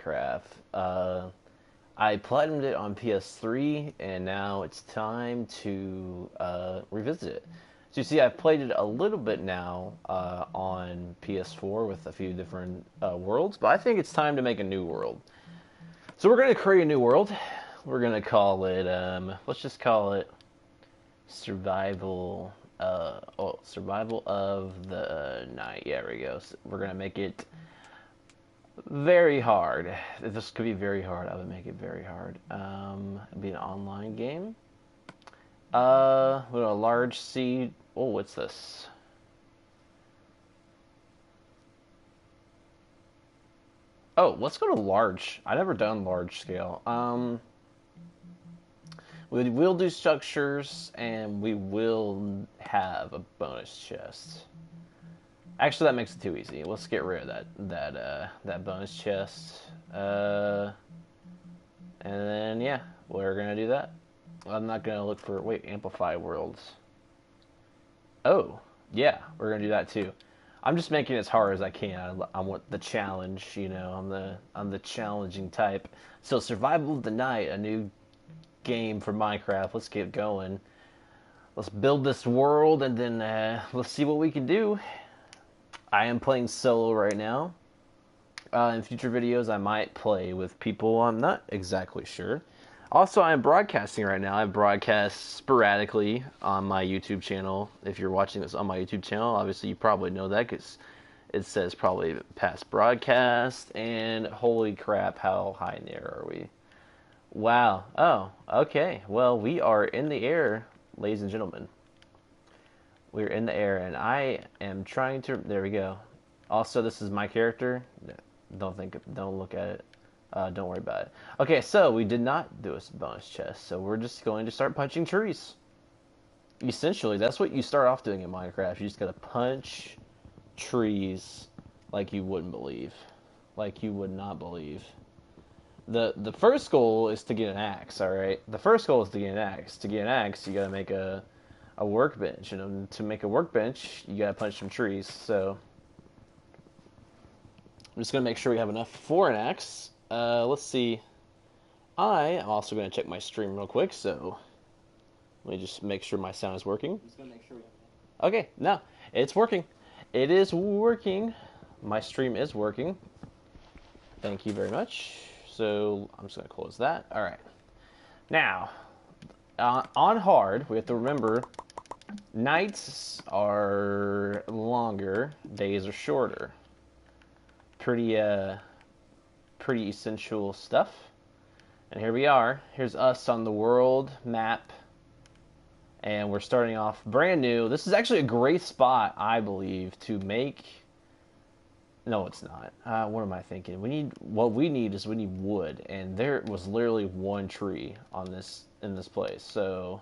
Minecraft. I platinumed it on PS3, and now it's time to revisit it. So you see, I've played it a little bit now on PS4 with a few different worlds, but I think it's time to make a new world. So we're going to create a new world. We're going to call it, let's just call it Survival, Survival of the Night. Yeah, there we go. So we're going to make it very hard. If this could be very hard, I would make it very hard. It'd be an online game. With a large seed. Oh, what's this? Oh, let's go to large. I've never done large scale. We will do structures, and we will have a bonus chest. Actually, that makes it too easy. Let's get rid of that bonus chest. And then yeah, we're gonna do that. I'm not gonna look for amplify worlds. Oh yeah, we're gonna do that too. I'm just making it as hard as I can. I want the challenge, you know. I'm the challenging type. So Survival of the Night, a new game for Minecraft. Let's get going. Let's build this world, and then let's see what we can do. I am playing solo right now. In future videos, I might play with people. I'm not exactly sure. Also, I'm broadcasting right now. I broadcast sporadically on my YouTube channel. If you're watching this on my YouTube channel, obviously you probably know that because it says probably past broadcast. And holy crap, how high in the air are we? Wow. Oh, okay. Well, we are in the air, ladies and gentlemen. We're in the air, and I am trying to... There we go. Also, this is my character. Don't look at it. Don't worry about it. Okay, so we did not do a bonus chest, so we're just going to start punching trees. Essentially, that's what you start off doing in Minecraft. You just gotta punch trees like you wouldn't believe. Like you would not believe. The first goal is to get an axe, alright? The first goal is to get an axe. To get an axe, you gotta make a workbench. And to make a workbench, you gotta punch some trees. So I'm just gonna make sure we have enough for an axe. Let's see. I am also gonna check my stream real quick. So let me just make sure my sound is working. Okay, no, it's working. It is working. My stream is working. Thank you very much. So I'm just gonna close that. All right. Now, on hard, we have to remember. Nights are longer, days are shorter. Pretty essential stuff. And here we are. Here's us on the world map. And we're starting off brand new. This is actually a great spot, I believe, to make... No, it's not. What am I thinking? What we need is wood. And there was literally one tree in this place. So...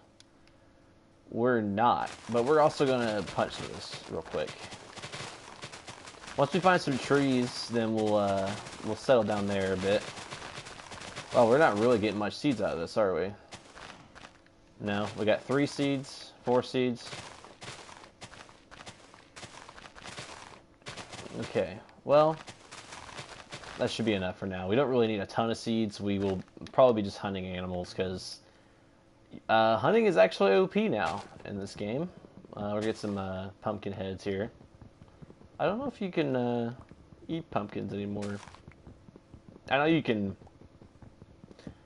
we're not, but we're also gonna punch this real quick. Once we find some trees, then we'll settle down there a bit. Well, we're not really getting much seeds out of this, are we? No, we got 3 seeds, 4 seeds. Okay, well, that should be enough for now. We don't really need a ton of seeds. We will probably be just hunting animals because hunting is actually OP now in this game. We'll get some pumpkin heads here. I don't know if you can eat pumpkins anymore. I know you can...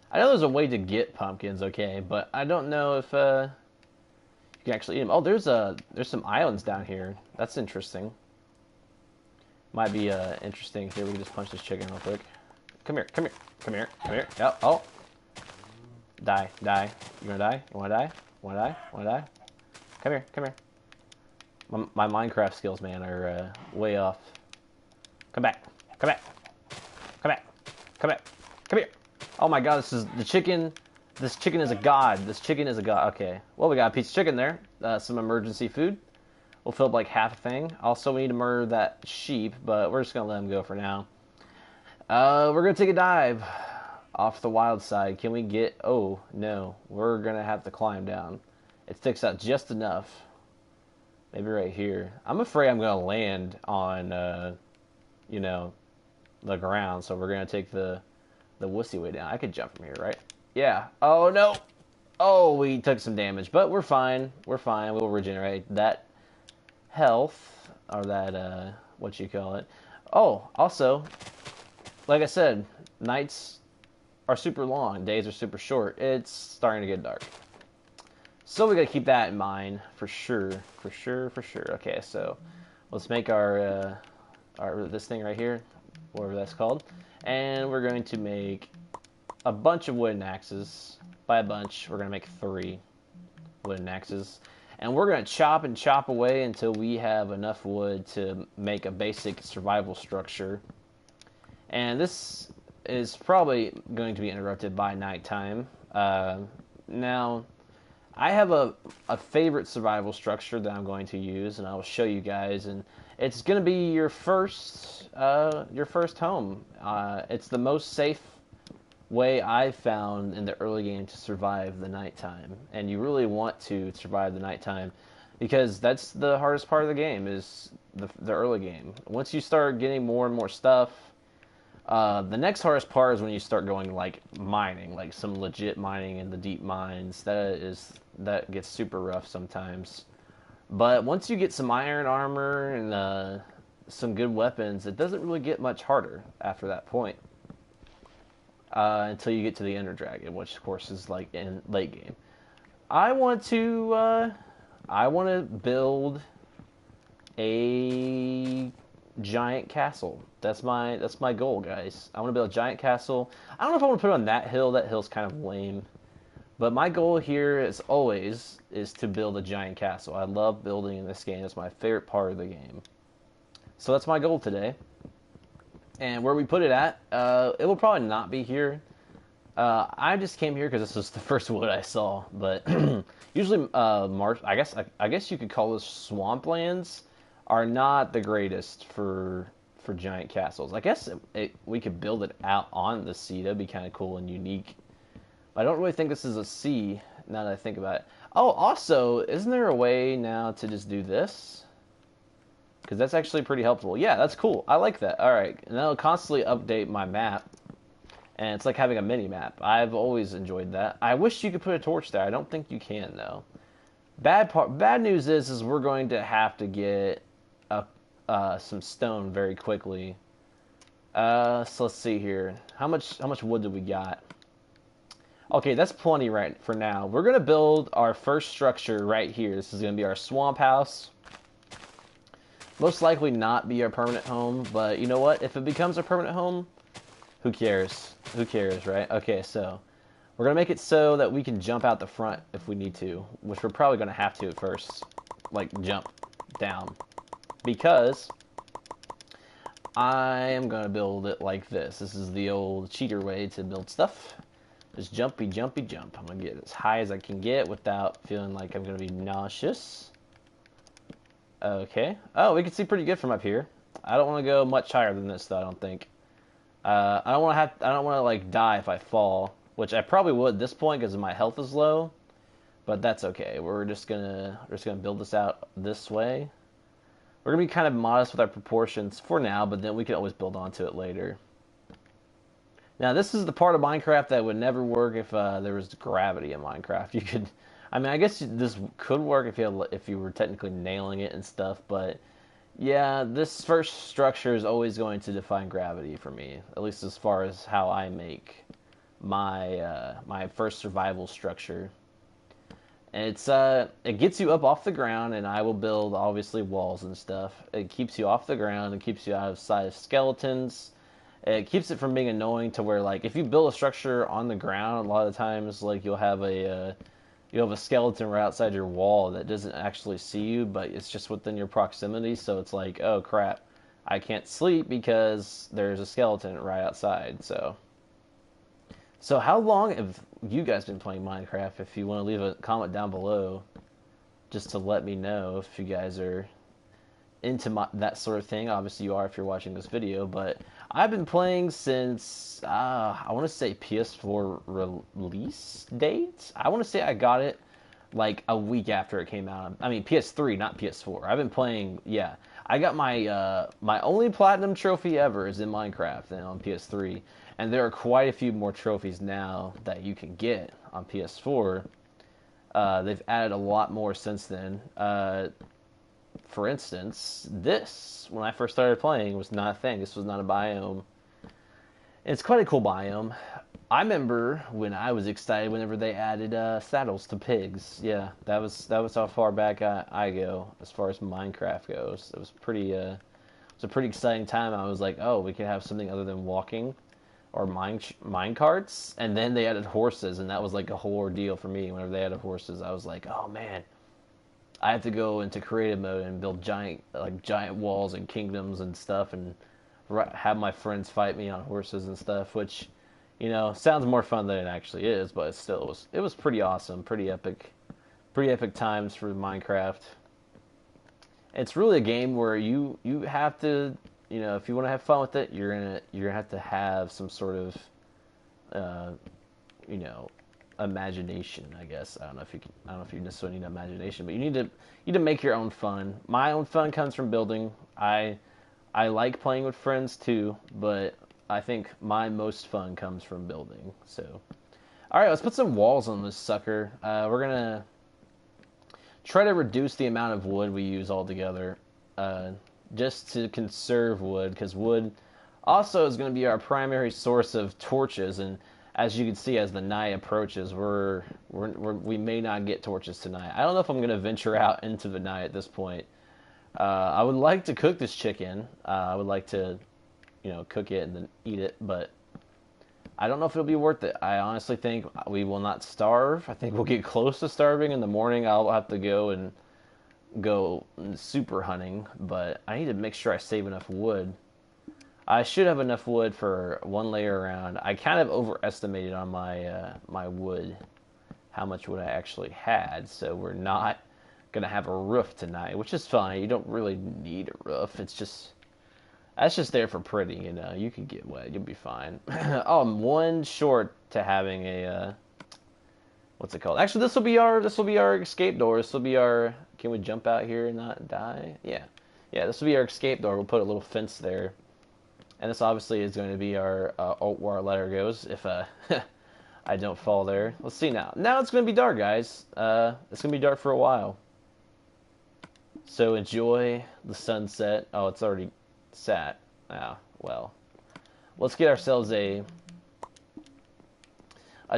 I know there's a way to get pumpkins, okay, but I don't know if you can actually eat them. Oh, there's some islands down here. That's interesting. Might be interesting. Here, we can just punch this chicken real quick. Come here, come here, come here, come here. Oh. Die, die. You gonna die? You wanna die? Wanna die? Wanna die? Come here, come here. My Minecraft skills, man, are way off. Come back. Come back. Come back. Come back. Come here. Oh my god, this is the chicken. This chicken is a god. This chicken is a god. Okay. Well, we got a piece of chicken there. Some emergency food. We'll fill up like half a thing. Also, we need to murder that sheep, but we're just gonna let him go for now. We're gonna take a dive off the wild side. Can we get... Oh, no. We're gonna have to climb down. It sticks out just enough. Maybe right here. I'm afraid I'm gonna land on, you know, the ground, so we're gonna take the wussy way down. I could jump from here, right? Yeah. Oh no. Oh, we took some damage, but we're fine. We're fine. We'll regenerate that health, or that what you call it. Oh, also, like I said, nights are super long, days are super short. It's starting to get dark. So we gotta keep that in mind for sure, for sure, for sure. Okay, so let's make our this thing right here, whatever that's called, and we're going to make a bunch of wooden axes. By a bunch, we're gonna make 3 wooden axes, and we're gonna chop and chop away until we have enough wood to make a basic survival structure. And this is probably going to be interrupted by nighttime. Now, I have a favorite survival structure that I'm going to use, and I will show you guys. And it's going to be your first home. It's the most safe way I've found in the early game to survive the nighttime, and you really want to survive the nighttime because that's the hardest part of the game, is the early game. Once you start getting more and more stuff, the next hardest part is when you start going like mining, like some legit mining in the deep mines. That gets super rough sometimes. But once you get some iron armor and some good weapons, it doesn't really get much harder after that point. Until you get to the Ender Dragon, which of course is like in late game. I want to build a giant castle. That's my goal, guys. I want to build a giant castle. I don't know if I want to put it on that hill. That hill's kind of lame. But my goal here, as always, is to build a giant castle. I love building in this game. It's my favorite part of the game. So that's my goal today. And where we put it at, it will probably not be here. I just came here because this was the first wood I saw. But usually, I guess you could call this swamplands, are not the greatest for giant castles. I guess we could build it out on the sea. That'd be kind of cool and unique. But I don't really think this is a sea, now that I think about it. Oh, also, isn't there a way now to just do this? Because that's actually pretty helpful. Yeah, that's cool. I like that. All right, and that'll constantly update my map. And it's like having a mini-map. I've always enjoyed that. I wish you could put a torch there. I don't think you can, though. Bad news is we're going to have to get some stone very quickly. So let's see here. How much wood do we got? Okay, that's plenty right for now. We're gonna build our first structure right here. This is gonna be our swamp house. Most likely not be our permanent home, but you know what? If it becomes our permanent home, who cares? Who cares, right? Okay, so we're gonna make it so that we can jump out the front if we need to, which we're probably gonna have to at first, like jump down, because I am gonna build it like this. This is the old cheater way to build stuff. Just jumpy, jumpy, jump. I'm going to get as high as I can get without feeling like I'm going to be nauseous. Okay. Oh, we can see pretty good from up here. I don't want to go much higher than this, though, I don't think. I don't want to like die if I fall, which I probably would at this point because my health is low. But that's okay. We're just gonna build this out this way. We're gonna be kind of modest with our proportions for now, but then we can always build onto it later. Now, this is the part of Minecraft that would never work if there was gravity in Minecraft. You could, I mean, I guess this could work if you were technically nailing it and stuff, but yeah, this first structure is always going to define gravity for me, at least as far as how I make my my first survival structure. And it gets you up off the ground, and I will build obviously walls and stuff. It keeps you off the ground and keeps you out of sight of skeletons. It keeps it from being annoying to where, like, if you build a structure on the ground, a lot of times, like, you'll have a skeleton right outside your wall that doesn't actually see you, but it's just within your proximity, so it's like, oh, crap, I can't sleep because there's a skeleton right outside, so how long have you guys been playing Minecraft? If you want to leave a comment down below, just to let me know if you guys are into that sort of thing. Obviously you are if you're watching this video, but I've been playing since I want to say PS4 release date. I want to say I got it like a week after it came out. I mean PS3, not PS4. I've been playing, yeah. I got my my only platinum trophy ever is in Minecraft and on PS3, and there are quite a few more trophies now that you can get on PS4. They've added a lot more since then. For instance, this, when I first started playing, was not a thing. This was not a biome. It's quite a cool biome. I remember when I was excited whenever they added saddles to pigs. Yeah, that was how far back I go as far as Minecraft goes. It was pretty it was a pretty exciting time. I was like, oh, we could have something other than walking or mine carts. And then they added horses, and that was like a whole ordeal for me. Whenever they added horses, I was like, oh man, I have to go into creative mode and build giant walls and kingdoms and stuff, and have my friends fight me on horses and stuff, which, you know, sounds more fun than it actually is, but it was pretty awesome, pretty epic times for Minecraft. It's really a game where you have to, you know, if you want to have fun with it, you're gonna have to have some sort of, you know, imagination, I guess. I don't know if you necessarily need imagination, but you need to make your own fun. My own fun comes from building. I like playing with friends too, but I think my most fun comes from building. So, all right, let's put some walls on this sucker. We're gonna try to reduce the amount of wood we use altogether, just to conserve wood, because wood also is going to be our primary source of torches. And as you can see, as the night approaches, we may not get torches tonight. I don't know if I'm going to venture out into the night at this point. I would like to cook this chicken. I would like to, you know, cook it and then eat it, but I don't know if it'll be worth it. I honestly think we will not starve. I think we'll get close to starving. In the morning, I'll have to go super hunting, but I need to make sure I save enough wood. I should have enough wood for one layer around. I kind of overestimated on my my wood, how much wood I actually had, so we're not gonna have a roof tonight, which is fine. You don't really need a roof. That's just there for pretty, you know. You can get wet, you'll be fine. Oh, I'm one short to having a what's it called? Actually, this will be our escape door. This will be our. Can we jump out here and not die? Yeah, this will be our escape door. We'll put a little fence there, and this obviously is going to be our where our ladder goes if I don't fall there. Let's see now. Now it's going to be dark, guys. It's going to be dark for a while. So enjoy the sunset. Oh, it's already sat. Ah, well. Let's get ourselves a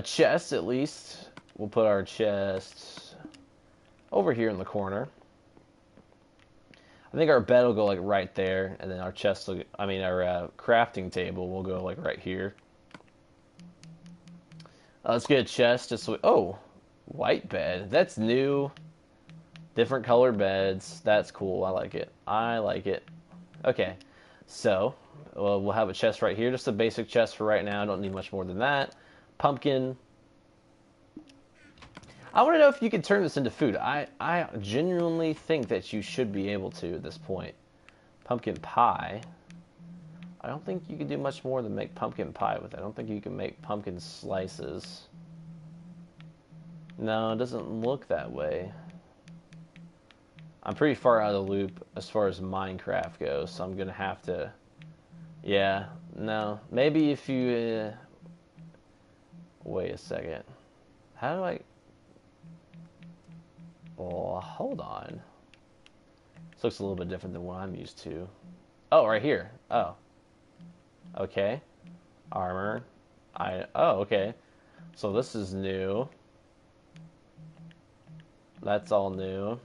chest at least. We'll put our chest over here in the corner. I think our bed will go like right there, and then our chest will, I mean our crafting table will go like right here. Let's get a chest just so oh, white bed. That's new. Different color beds. That's cool. I like it. I like it. Okay. So, we'll have a chest right here. Just a basic chest for right now. I don't need much more than that. Pumpkin. I want to know if you can turn this into food. I genuinely think that you should be able to at this point. Pumpkin pie. I don't think you can do much more than make pumpkin pie with it. I don't think you can make pumpkin slices. No, it doesn't look that way. I'm pretty far out of the loop as far as Minecraft goes, so I'm going to have to... Yeah, no. Maybe if you... Wait a second. How do I... Oh, hold on. This looks a little bit different than what I'm used to. Oh, right here. Oh. Okay. Armor. Oh, okay. So this is new. That's all new.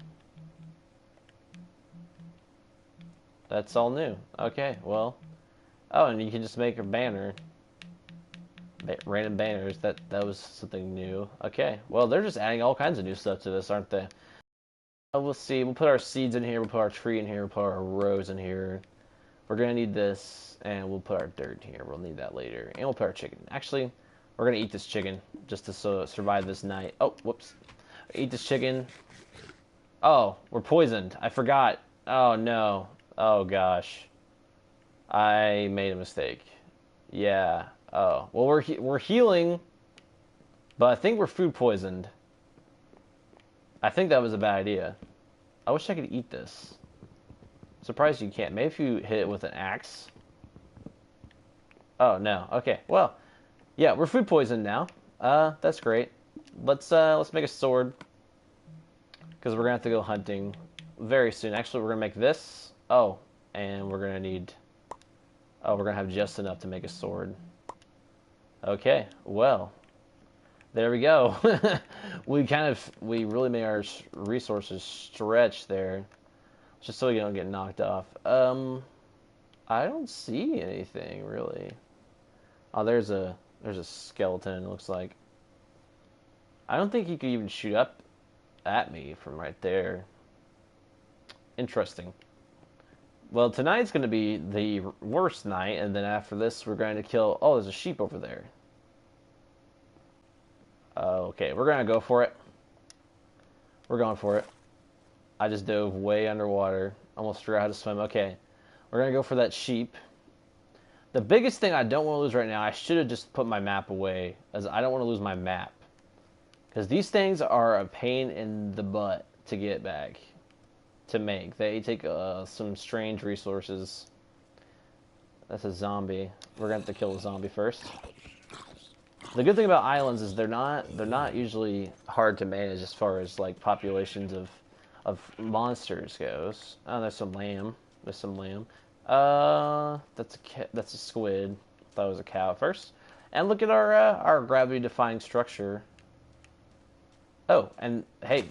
That's all new. Okay, well. Oh, and you can just make a banner. Random banners. That was something new. Okay, well, they're just adding all kinds of new stuff to this, aren't they? We'll see. We'll put our seeds in here. We'll put our tree in here. We'll put our rose in here. We're going to need this, and we'll put our dirt in here. We'll need that later. And we'll put our chicken. Actually, we're going to eat this chicken just to survive this night. Oh, whoops. Eat this chicken. Oh, we're poisoned. I forgot. Oh, no. Oh, gosh. I made a mistake. Yeah. Oh. Well, we're healing, but I think we're food poisoned. I think that was a bad idea. I wish I could eat this. Surprised you can't. Maybe if you hit it with an axe. Oh, no. Okay, well, yeah, we're food poisoned now. That's great. Let's make a sword. Because we're going to have to go hunting very soon. Actually, we're going to make this. Oh, and we're going to need... Oh, we're going to have just enough to make a sword. Okay, well, there we go. we really made our resources stretch there. Just so you don't get knocked off. I don't see anything, really. Oh, there's a skeleton, it looks like. I don't think he could even shoot up at me from right there. Interesting. Well, tonight's going to be the worst night, and then after this, we're going to kill... Oh, there's a sheep over there. Okay, we're going to go for it. We're going for it. I just dove way underwater. Almost forgot how to swim. Okay, we're going to go for that sheep. The biggest thing I don't want to lose right now, I should have just put my map away, as I don't want to lose my map. Because these things are a pain in the butt to get back, to make. They take some strange resources. That's a zombie. We're going to have to kill the zombie first. The good thing about islands is they're not usually hard to manage as far as like populations of monsters goes. Oh, there's some lamb. There's some lamb. That's a squid. Thought it was a cow at first. And look at our gravity-defying structure. Oh, and hey,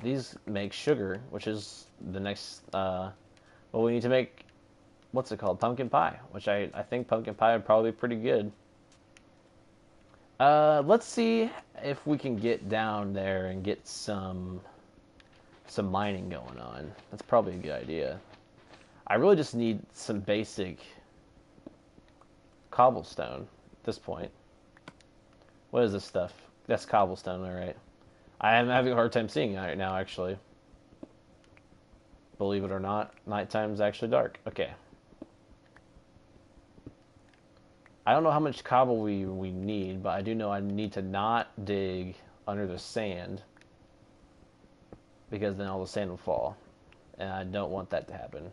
these make sugar, which is the next. Well, we need to make, what's it called? Pumpkin pie, which I think pumpkin pie would probably be pretty good. Let's see if we can get down there and get some mining going on. That's probably a good idea. I really just need some basic cobblestone at this point. What is this stuff? That's cobblestone, alright. I am having a hard time seeing it right now, actually. Believe it or not, nighttime's actually dark. Okay. I don't know how much cobble we need, but I do know I need to not dig under the sand, because then all the sand will fall, and I don't want that to happen.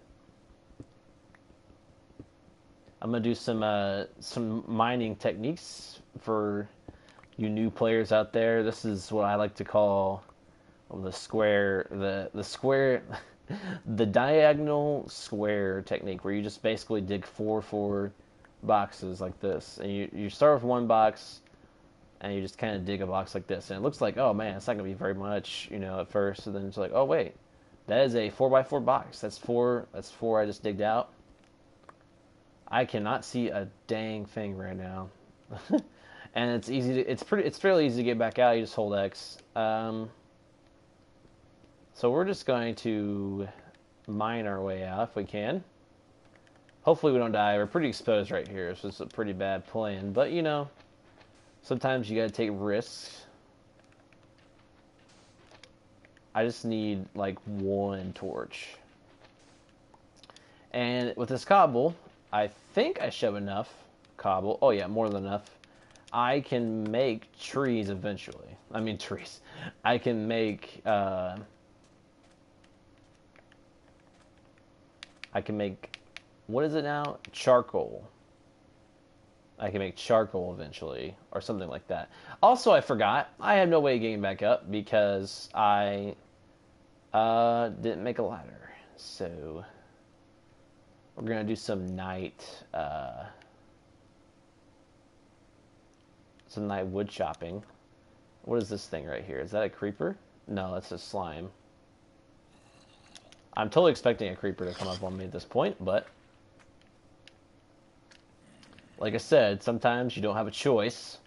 I'm gonna do some mining techniques for you new players out there. This is what I like to call the square, the square, the diagonal square technique, where you just basically dig four boxes like this, and you start with one box, and you just kind of dig a box like this, and it looks like, oh man, it's not gonna be very much, you know, at first, and then it's like, oh wait, that is a 4x4 box. That's four I just digged out. I cannot see a dang thing right now. And it's fairly easy to get back out. You just hold X. So we're just going to mine our way out if we can. Hopefully we don't die. We're pretty exposed right here, so it's a pretty bad plan. But, you know, sometimes you gotta take risks. I just need, like, one torch. And with this cobble, I think I should have enough cobble. Oh, yeah, more than enough. I can make trees eventually. I mean, trees. I can make, what is it now? Charcoal. I can make charcoal eventually, or something like that. Also, I forgot, I have no way of getting back up because I didn't make a ladder. So we're gonna do some night wood chopping. What is this thing right here? Is that a creeper? No, that's a slime. I'm totally expecting a creeper to come up on me at this point, but like I said, sometimes you don't have a choice.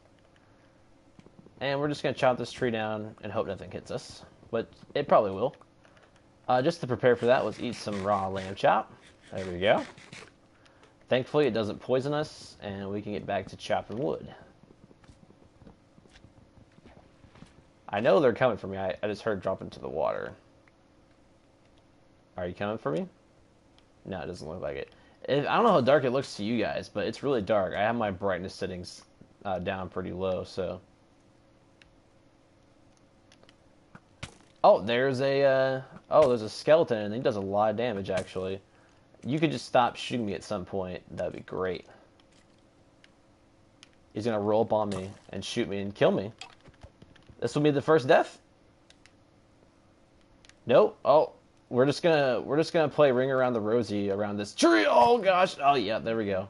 And we're just going to chop this tree down and hope nothing hits us. But it probably will. Just to prepare for that, let's eat some raw lamb chop. There we go. Thankfully, it doesn't poison us, and we can get back to chopping wood. I know they're coming for me. I just heard drop into the water. Are you coming for me? No, it doesn't look like it. I don't know how dark it looks to you guys, but it's really dark. I have my brightness settings down pretty low, so Oh, there's a skeleton, and he does a lot of damage, actually. You could just stop shooting me at some point. That'd be great. He's gonna roll up on me and shoot me and kill me. This will be the first death. Nope. Oh, we're just gonna play Ring Around the Rosie around this tree. Oh gosh. Oh yeah, there we go.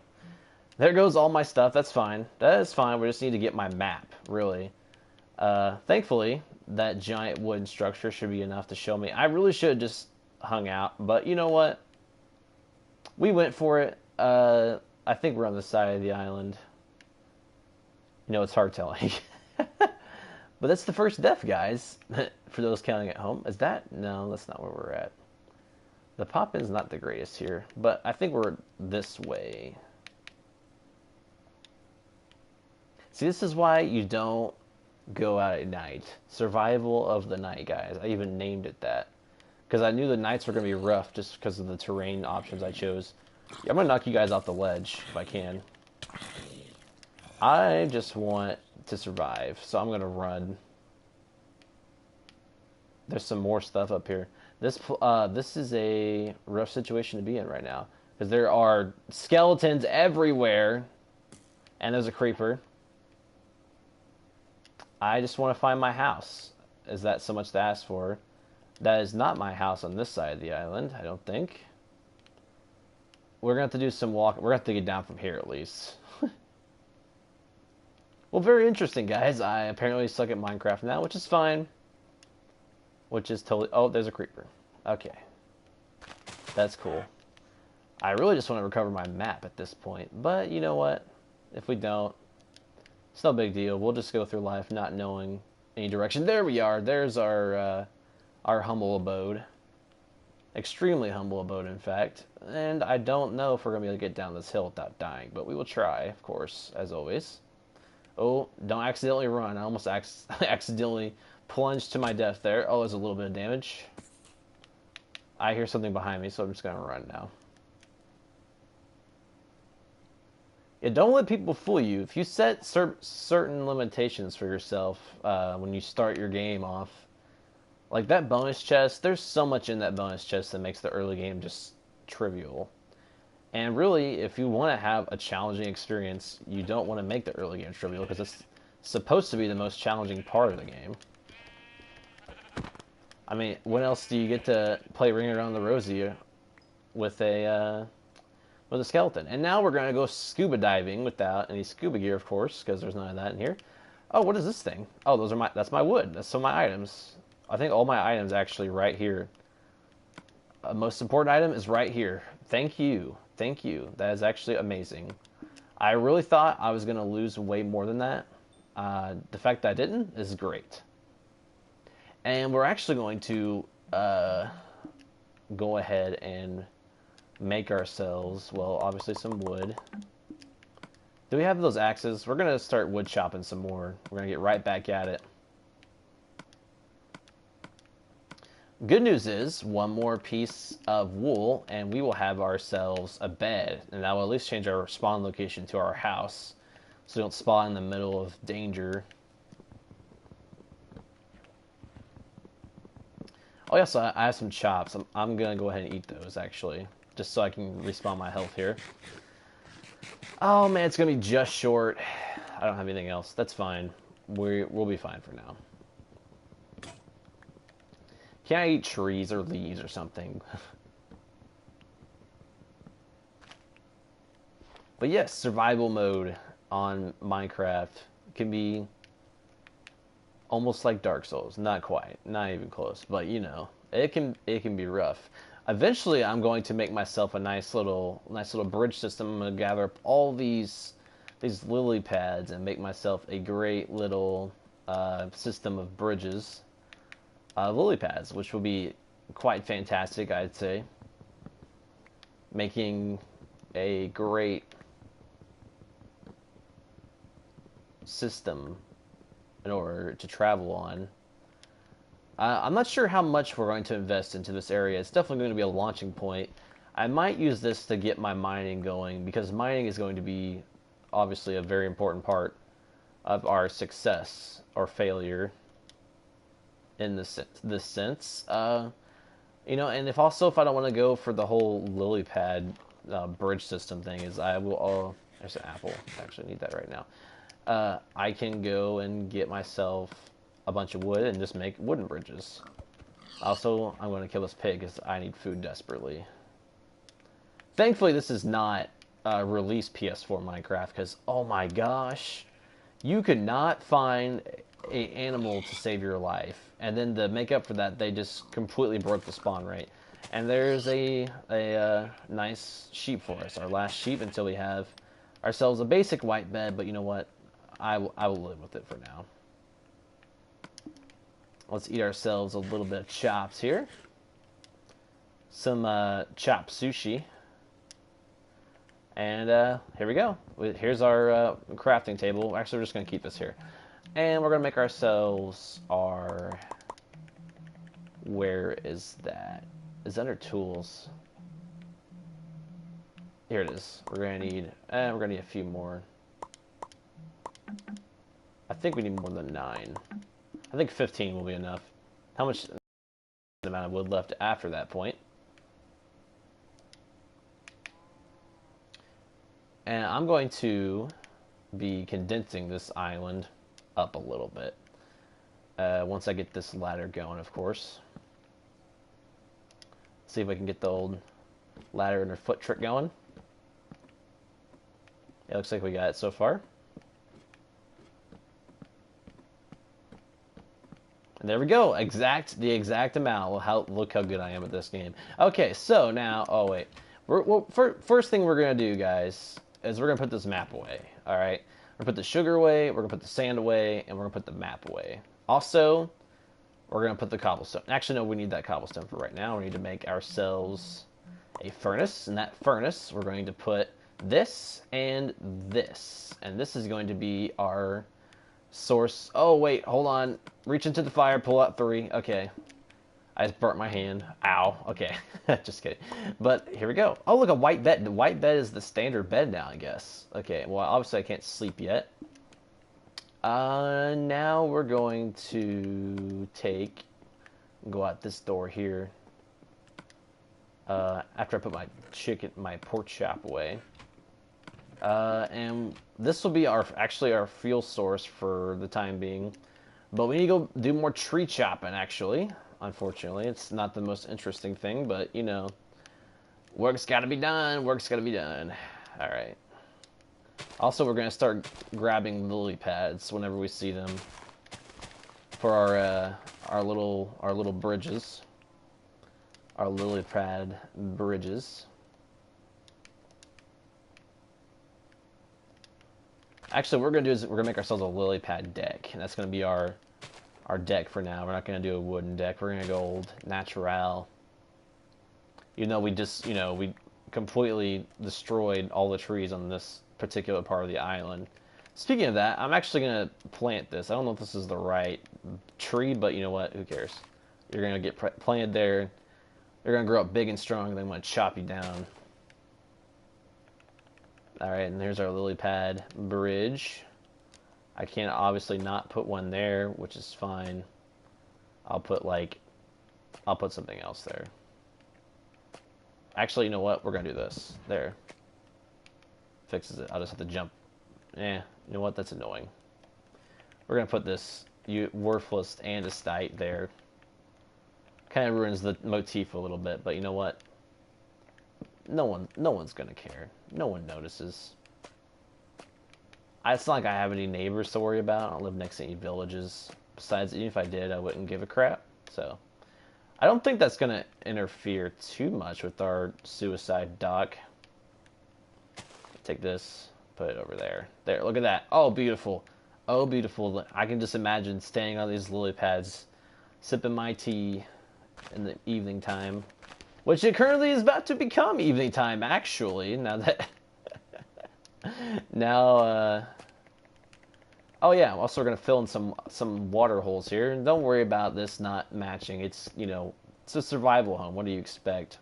There goes all my stuff. That's fine. That is fine. We just need to get my map, really. Thankfully, that giant wooden structure should be enough to show me. I really should have just hung out, but you know what? We went for it. I think we're on the side of the island. You know, it's hard telling. But that's the first death, guys. For those counting at home. Is that? No, that's not where we're at. The pop-in's not the greatest here, but I think we're this way. See, this is why you don't go out at night. Survival of the night, guys. I even named it that. Because I knew the nights were going to be rough just because of the terrain options I chose. Yeah, I'm going to knock you guys off the ledge if I can. I just want to survive, so I'm going to run. There's some more stuff up here. This is a rough situation to be in right now. Because there are skeletons everywhere. And there's a creeper. I just want to find my house. Is that so much to ask for? That is not my house on this side of the island, I don't think. We're going to have to do some walk. We're going to have to get down from here at least. Well, very interesting, guys. I apparently suck at Minecraft now, which is fine. Which is totally... Oh, there's a creeper. Okay. That's cool. I really just want to recover my map at this point. But, you know what? If we don't, it's no big deal. We'll just go through life not knowing any direction. There we are. There's our humble abode. Extremely humble abode, in fact. And I don't know if we're going to be able to get down this hill without dying. But we will try, of course, as always. Oh, don't accidentally run. I almost accidentally plunged to my death there. Oh, there's a little bit of damage. I hear something behind me, so I'm just going to run now. Yeah, don't let people fool you. If you set certain limitations for yourself when you start your game off, like that bonus chest, there's so much in that bonus chest that makes the early game just trivial. And really, if you want to have a challenging experience, you don't want to make the early game trivial because it's supposed to be the most challenging part of the game. I mean, when else do you get to play Ring Around the Rosie with a skeleton? And now we're going to go scuba diving without any scuba gear, of course, because there's none of that in here. Oh, what is this thing? Oh, that's my wood. That's some of my items. I think all my items actually right here. Most important item is right here. Thank you. Thank you. That is actually amazing. I really thought I was going to lose way more than that. The fact that I didn't is great. And we're actually going to go ahead and make ourselves, well, obviously some wood. Do we have those axes? We're going to start wood chopping some more. We're going to get right back at it. Good news is, one more piece of wool, and we will have ourselves a bed. And that will at least change our spawn location to our house, so we don't spawn in the middle of danger. Oh, yeah, so I have some chops. I'm going to go ahead and eat those, actually, just so I can respawn my health here. Oh, man, it's going to be just short. I don't have anything else. That's fine. We'll be fine for now. Can I eat trees or leaves or something? But yes, survival mode on Minecraft can be almost like Dark Souls. Not quite, not even close, but you know, it can be rough. Eventually, I'm going to make myself a nice little bridge system. I'm going to gather up all these lily pads and make myself a great little system of bridges. Lily pads, which will be quite fantastic, I'd say. Making a great system in order to travel on. I'm not sure how much we're going to invest into this area. It's definitely going to be a launching point. I might use this to get my mining going, because mining is going to be obviously a very important part of our success or failure. in this sense. You know, and if I don't want to go for the whole Lilypad bridge system thing, is I will. Oh, there's an apple. I actually need that right now. I can go and get myself a bunch of wood and just make wooden bridges. Also, I'm going to kill this pig because I need food desperately. Thankfully, this is not released PS4 Minecraft because, oh my gosh, you could not find a animal to save your life. And then to make up for that, they just completely broke the spawn rate. And there's a nice sheep for us, our last sheep, until we have ourselves a basic white bed. But you know what? I will live with it for now. Let's eat ourselves a little bit of chops here. Some chop sushi. And here we go. Here's our crafting table. Actually, we're just going to keep this here. And we're going to make ourselves our... Where is that? It's under tools. Here it is. We're going to need a few more. I think we need more than 9. I think 15 will be enough. How much amount of wood left after that point? And I'm going to be condensing this island up a little bit. Once I get this ladder going, of course. See if I can get the old ladder and her foot trick going. It looks like we got it so far. And there we go. The exact amount. Well, look how good I am at this game. Okay, so now, oh wait. First thing we're gonna do, guys, is we're gonna put this map away. All right, we're gonna put the sugar away. We're gonna put the sand away, and we're gonna put the map away. Also, we're gonna put the cobblestone. Actually, no, we need that cobblestone for right now. We need to make ourselves a furnace. In that furnace, we're going to put this and this, and this is going to be our source. Oh wait, hold on. Reach into the fire, pull out 3. Okay. I just burnt my hand. Ow. Okay. Just kidding. But here we go. Oh, look, a white bed. The white bed is the standard bed now, I guess. Okay, well, obviously I can't sleep yet. Now we're going to go out this door here. After I put my pork chop away. And this will be actually our fuel source for the time being. But we need to go do more tree chopping, actually. Unfortunately, it's not the most interesting thing, but, you know, work's got to be done. Work's got to be done. All right. Also, we're going to start grabbing lily pads whenever we see them for our little bridges. Our Lilypad bridges. Actually, what we're going to do is we're going to make ourselves a Lilypad deck, and that's going to be our deck for now. We're not going to do a wooden deck. We're going to go old natural. Even though we just, you know, we completely destroyed all the trees on this particular part of the island. Speaking of that, I'm actually going to plant this. I don't know if this is the right tree, but you know what? Who cares? You're going to get planted there. They're going to grow up big and strong, and then I'm going to chop you down. Alright, and here's our Lilypad bridge. I can't obviously not put one there, which is fine. I'll put something else there. Actually, you know what? We're going to do this. There. Fixes it. I'll just have to jump. You know what? That's annoying. We're going to put this worthless andesite there. Kind of ruins the motif a little bit, but you know what? No one's going to care. No one notices. It's not like I have any neighbors to worry about. I don't live next to any villages. Besides, even if I did, I wouldn't give a crap. So, I don't think that's going to interfere too much with our suicide dock. Take this, put it over there. There, look at that. Oh, beautiful. Oh, beautiful. I can just imagine staying on these lily pads, sipping my tea in the evening time. Which it currently is about to become evening time, actually. Now that... oh yeah, also we're going to fill in some water holes here. And don't worry about this not matching. It's, you know, it's a survival home. What do you expect?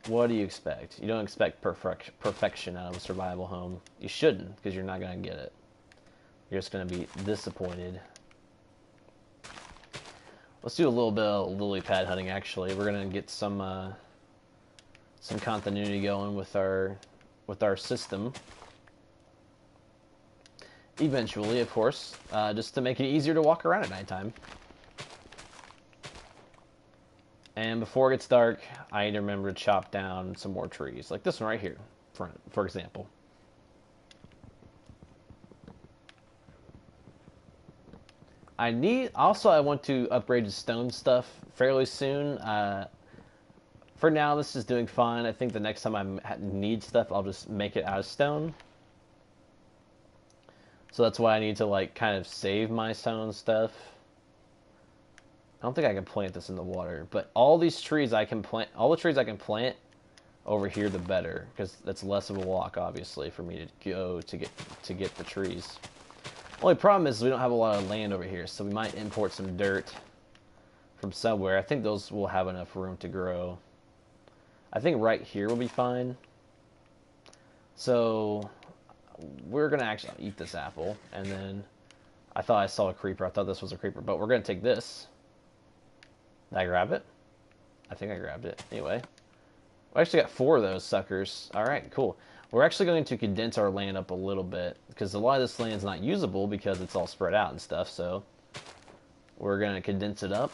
What do you expect? You don't expect perfection out of a survival home. You shouldn't, because you're not going to get it. You're just going to be disappointed. Let's do a little bit of lily pad hunting. Actually, we're gonna get some continuity going with our system. Eventually, of course, just to make it easier to walk around at nighttime. And before it gets dark, I need to remember to chop down some more trees, like this one right here, for example. I want to upgrade the stone stuff fairly soon. For now, this is doing fine. I think the next time I need stuff, I'll just make it out of stone. So that's why I need to like kind of save my stone stuff. I don't think I can plant this in the water, but all these trees I can plant, all the trees I can plant over here, the better, because that's less of a walk, obviously, for me to go to get the trees. Only problem is we don't have a lot of land over here, so we might import some dirt from somewhere. I think those will have enough room to grow. I think right here will be fine. So we're gonna actually eat this apple, and then I thought I saw a creeper. I thought this was a creeper, but we're gonna take this. Did I grab it? I think I grabbed it. Anyway, we actually got 4 of those suckers. All right, cool. We're actually going to condense our land up a little bit because a lot of this land's not usable because it's all spread out and stuff. So we're going to condense it up,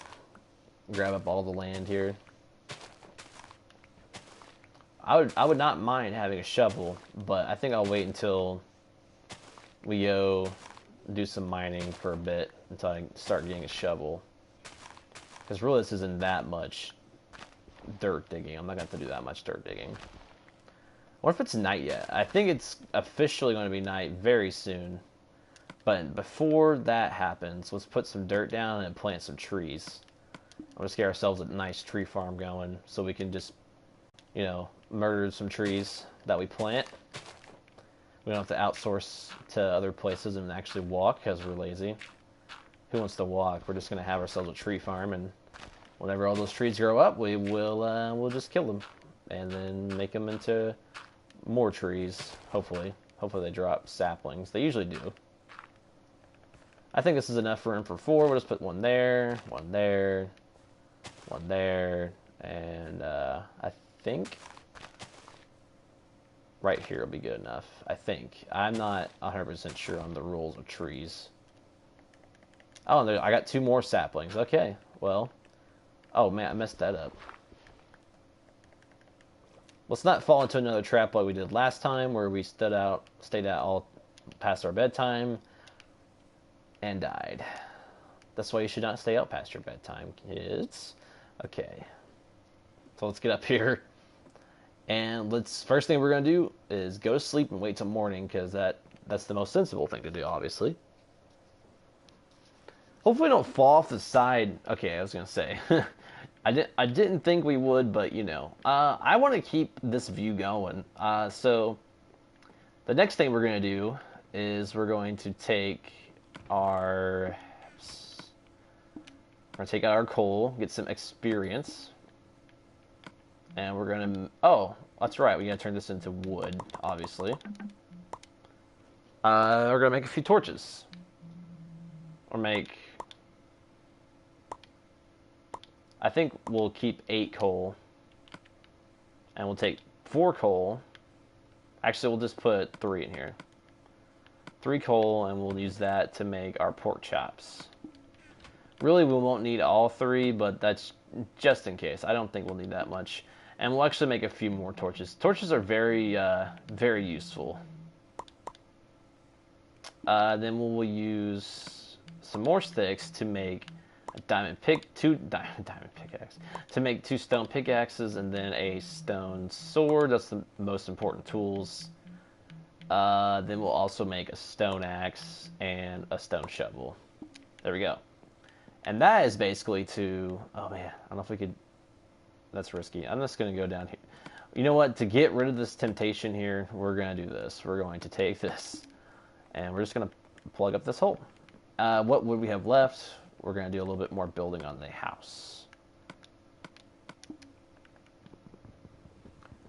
grab up all the land here. I would not mind having a shovel, but I think I'll wait until we go do some mining for a bit until I start getting a shovel. Because really this isn't that much dirt digging. I'm not going to have to do that much dirt digging. What if it's night yet? I think it's officially going to be night very soon. But before that happens, let's put some dirt down and plant some trees. I'll just get ourselves a nice tree farm going so we can just, you know, murder some trees that we plant. We don't have to outsource to other places and actually walk because we're lazy. Who wants to walk? We're just going to have ourselves a tree farm, and whenever all those trees grow up, we'll just kill them and then make them into more trees. Hopefully they drop saplings. They usually do. I think this is enough room for 4. We'll just put one there, one there, one there, and I think right here will be good enough. I think. I'm not 100% sure on the rules of trees. Oh, I got 2 more saplings. Okay, well. Oh man, I messed that up. Let's not fall into another trap like we did last time, where we stayed out all past our bedtime and died. That's why you should not stay out past your bedtime, kids. Okay. So let's get up here. And first thing we're going to do is go to sleep and wait till morning, because that's the most sensible thing to do, obviously. Hopefully we don't fall off the side. Okay, I was going to say. I didn't think we would, but you know. I want to keep this view going. So the next thing we're going to do is we're going to take our coal, get some experience. And we're going to... Oh, that's right. We got to turn this into wood, obviously. We're going to make a few torches. Or make... I think we'll keep 8 coal. And we'll take 4 coal. Actually, we'll just put 3 in here. 3 coal, and we'll use that to make our pork chops. Really, we won't need all 3, but that's just in case. I don't think we'll need that much. And we'll actually make a few more torches. Torches are very, very useful. Then we'll use some more sticks to make two diamond pickaxe. To make 2 stone pickaxes and then a stone sword. That's the most important tools. Then we'll also make a stone axe and a stone shovel. There we go. And that is basically to... Oh man, I don't know if we could... That's risky. I'm just going to go down here. You know what? To get rid of this temptation here, we're going to do this. We're going to take this, and we're just going to plug up this hole. What would we have left? We're going to do a little bit more building on the house.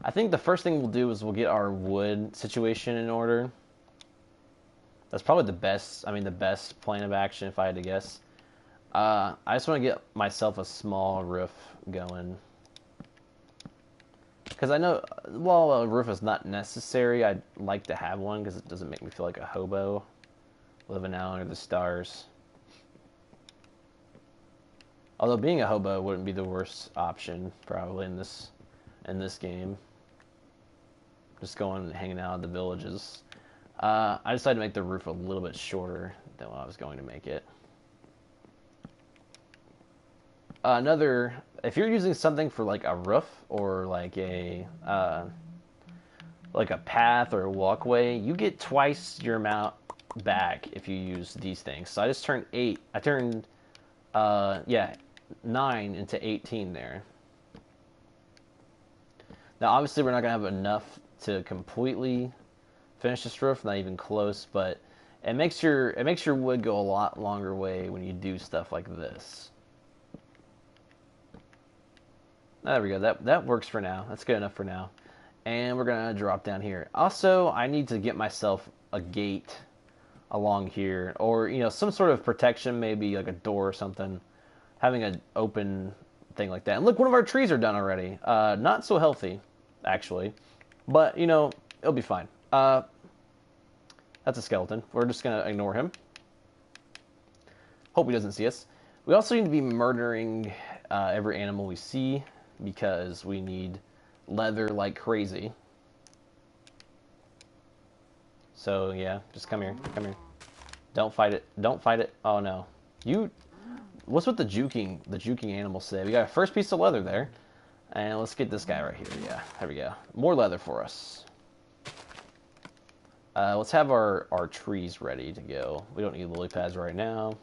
I think the first thing we'll do is we'll get our wood situation in order. That's probably the best plan of action if I had to guess. I just want to get myself a small roof going. Because I know, while a roof is not necessary, I'd like to have one because it doesn't make me feel like a hobo living out under the stars. Although being a hobo wouldn't be the worst option, probably, in this game. Just going and hanging out in the villages. I decided to make the roof a little bit shorter than what I was going to make it. If you're using something for like a roof or like a path or a walkway, you get twice your amount back if you use these things. So I just turned 9 into 18 there. Now obviously we're not gonna have enough to completely finish this roof, not even close, but it makes your wood go a lot longer way when you do stuff like this. There we go. That works for now. That's good enough for now. And we're gonna drop down here. Also, I need to get myself a gate along here, or some sort of protection, maybe like a door or something. Having an open thing like that. And look, one of our trees are done already. Not so healthy, actually, but it'll be fine. That's a skeleton. We're just gonna ignore him. Hope he doesn't see us. We also need to be murdering every animal we see, because we need leather like crazy. So yeah, just come here. Don't fight it. Oh no. What's with the juking animals today? We got a first piece of leather there. And let's get this guy right here. Yeah, there we go. More leather for us. Let's have our trees ready to go. We don't need lily pads right now.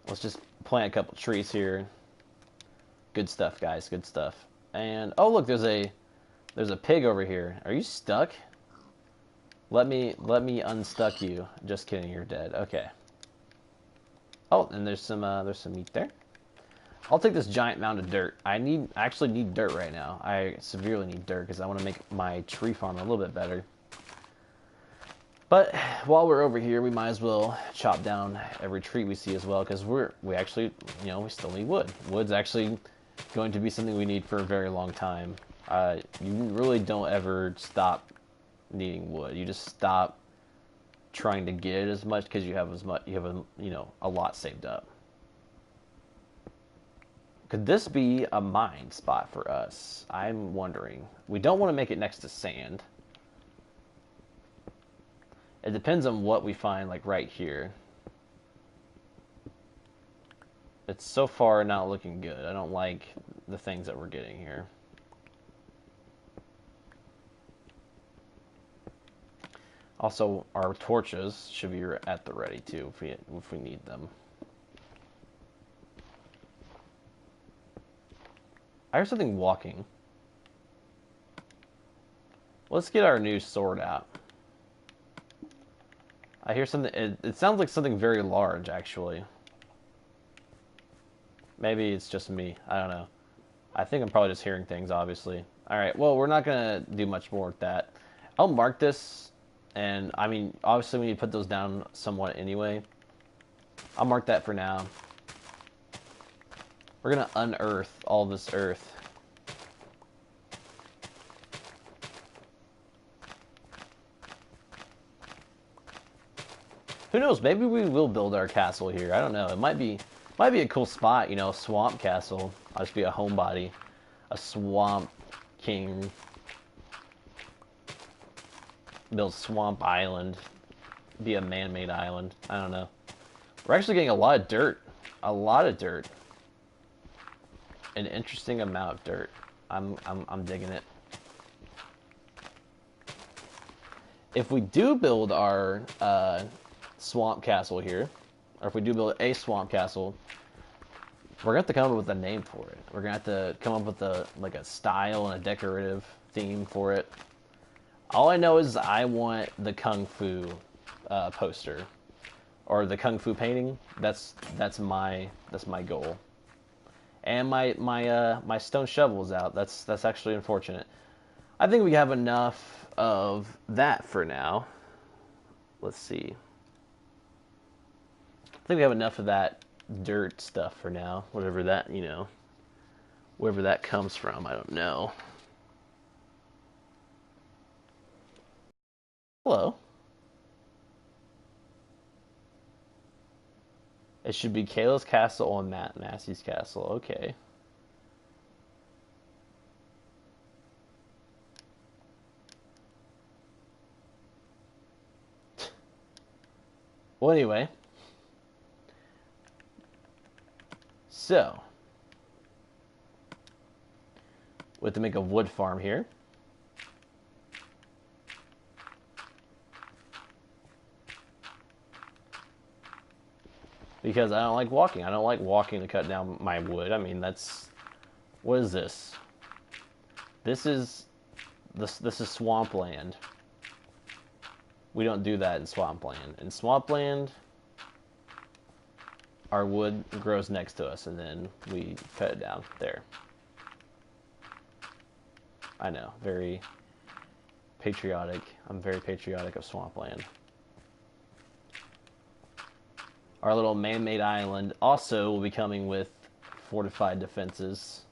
Let's just plant a couple trees here. Good stuff, guys. Good stuff. And oh, look, there's a pig over here. Are you stuck? Let me unstuck you. Just kidding, you're dead. Okay. Oh, and there's some meat there. I'll take this giant mound of dirt. I actually need dirt right now. I severely need dirt because I want to make my tree farm a little bit better. But while we're over here, we might as well chop down every tree we see as well, because we actually, we still need wood. Wood's actually going to be something we need for a very long time. You really don't ever stop needing wood. You just stop trying to get it as much because you have a lot saved up. Could this be a mine spot for us? I'm wondering. We don't want to make it next to sand. It depends on what we find, like right here. It's so far not looking good. I don't like the things that we're getting here. Also, our torches should be at the ready too if we need them. I hear something walking. Let's get our new sword out. I hear something. It sounds like something very large, actually. Maybe it's just me. I don't know. I think I'm probably just hearing things, obviously. Alright, well, we're not going to do much more with that. I'll mark this, and, I mean, obviously we need to put those down somewhat anyway. I'll mark that for now. We're going to unearth all this earth. Who knows? Maybe we will build our castle here. I don't know. It might be a cool spot, a swamp castle. I'll just be a homebody, a swamp king. Build swamp island, be a man-made island. I don't know. We're actually getting a lot of dirt, an interesting amount of dirt. I'm digging it. If we do build our swamp castle here, or if we do build a swamp castle, we're gonna have to come up with a name for it. We're gonna have to come up with a style and a decorative theme for it. All I know is I want the kung fu poster, or the kung fu painting. That's my goal. And my stone shovel is out. That's actually unfortunate. I think we have enough of that for now. Let's see. I think we have enough of that dirt stuff for now. Whatever that, you know, wherever that comes from, I don't know. Hello. It should be Kayla's castle and Massey's castle. Okay. Well, anyway. So, we have to make a wood farm here. Because I don't like walking. I don't like walking to cut down my wood. I mean, that's... What is this? This is swampland. We don't do that in swampland. In swampland, our wood grows next to us, and then we cut it down. There. I know. Very patriotic. I'm very patriotic of swampland. Our little man-made island also will be coming with fortified defenses.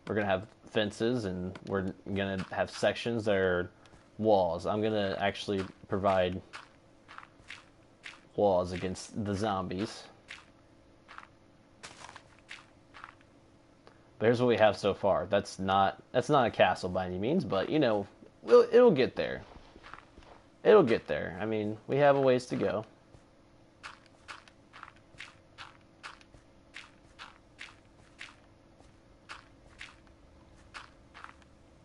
We're going to have fences, and we're going to have sections that are walls. I'm going to actually provide walls against the zombies. But here's what we have so far. That's not a castle by any means, but, you know, it'll get there. It'll get there. I mean, we have a ways to go.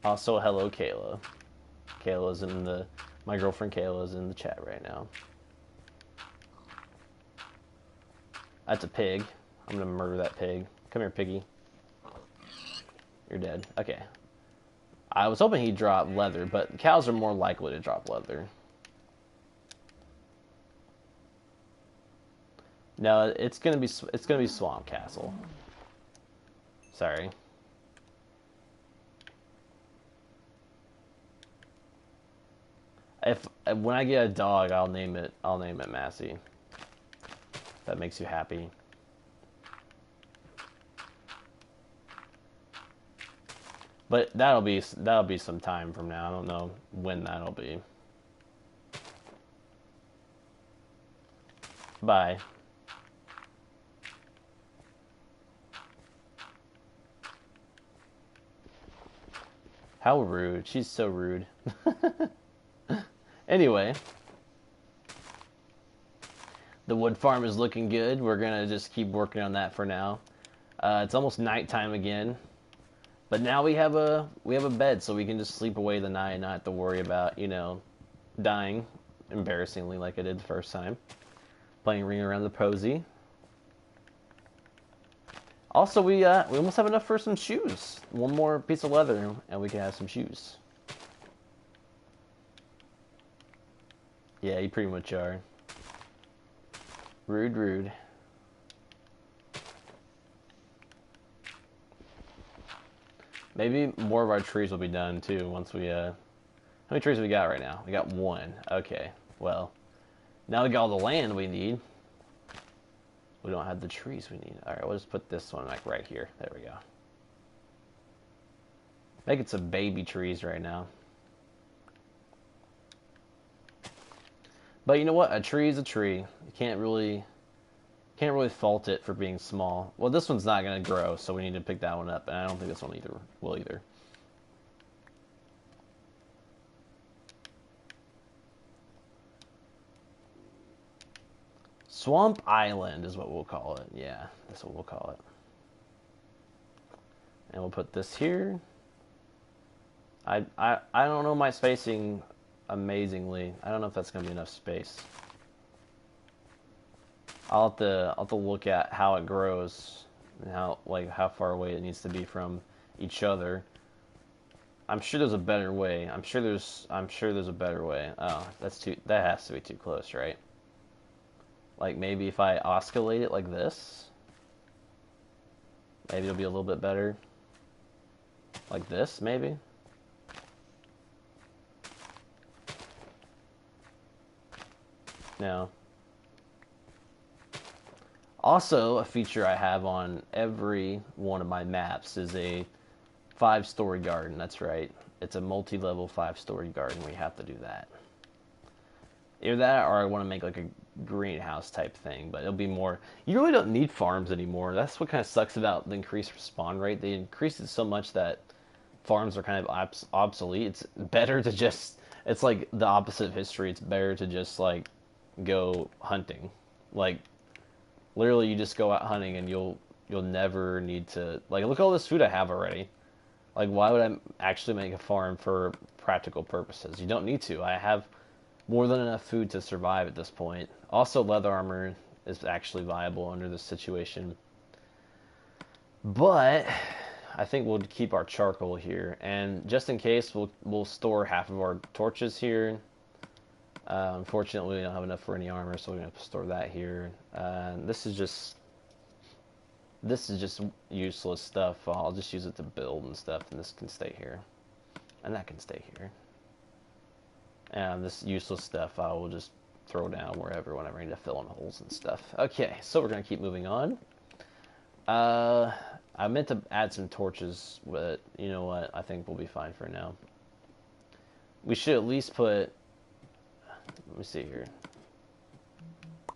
Also, hello, Kayla. Kayla's in the... My girlfriend Kayla's in the chat right now. That's a pig. I'm gonna murder that pig. Come here, piggy. You're dead. Okay. I was hoping he'd drop leather, but cows are more likely to drop leather. No, it's gonna be Swamp Castle. Sorry. When I get a dog, I'll name it Massey. That makes you happy. But that'll be some time from now. I don't know when that'll be. Bye. How rude. She's so rude. Anyway, the wood farm is looking good. We're gonna just keep working on that for now. It's almost nighttime again, but now we have a bed, so we can just sleep away the night and not have to worry about, you know, dying embarrassingly like I did the first time. Playing Ring Around the Posy. Also, we almost have enough for some shoes. One more piece of leather, and we can have some shoes. Yeah, you pretty much are. Rude, rude. Maybe more of our trees will be done, too, once we, How many trees have we got right now? We got one. Okay, well. Now we got all the land we need. We don't have the trees we need. Alright, we'll just put this one, like, right here. There we go. Making some baby trees right now. But you know what? A tree is a tree. You can't really fault it for being small. Well, this one's not going to grow, so we need to pick that one up. And I don't think this one will either. Swamp Island is what we'll call it. Yeah, that's what we'll call it. And we'll put this here. I don't know my spacing amazingly. I don't know if that's going to be enough space. I'll have to look at how it grows and how far away it needs to be from each other. I'm sure there's a better way. I'm sure there's a better way. Oh, that has to be too close, right? Like maybe if I oscillate it like this, maybe it'll be a little bit better. Like this, maybe. No. Also, a feature I have on every one of my maps is a 5-story garden. That's right. It's a multi-level 5-story garden. We have to do that. Either that, or I want to make like a greenhouse type thing, but it'll be more. You really don't need farms anymore. That's what kind of sucks about the increased spawn rate. They increased it so much that farms are kind of obsolete. It's better to just. It's like the opposite of history. It's better to just like go hunting. Like literally, you just go out hunting and you'll never need to like look at all this food I have already. Like why would I actually make a farm for practical purposes? You don't need to. I have more than enough food to survive at this point. Also, leather armor is actually viable under this situation. But I think we'll keep our charcoal here, and just in case, we'll store half of our torches here. Unfortunately, we don't have enough for any armor, so we're gonna store that here. This is just useless stuff. I'll just use it to build and stuff, and this can stay here, and that can stay here. And this useless stuff I will just throw down wherever whenever I need to fill in holes and stuff. Okay, so we're going to keep moving on. I meant to add some torches, but you know what? I think we'll be fine for now. We should at least put... Let me see here.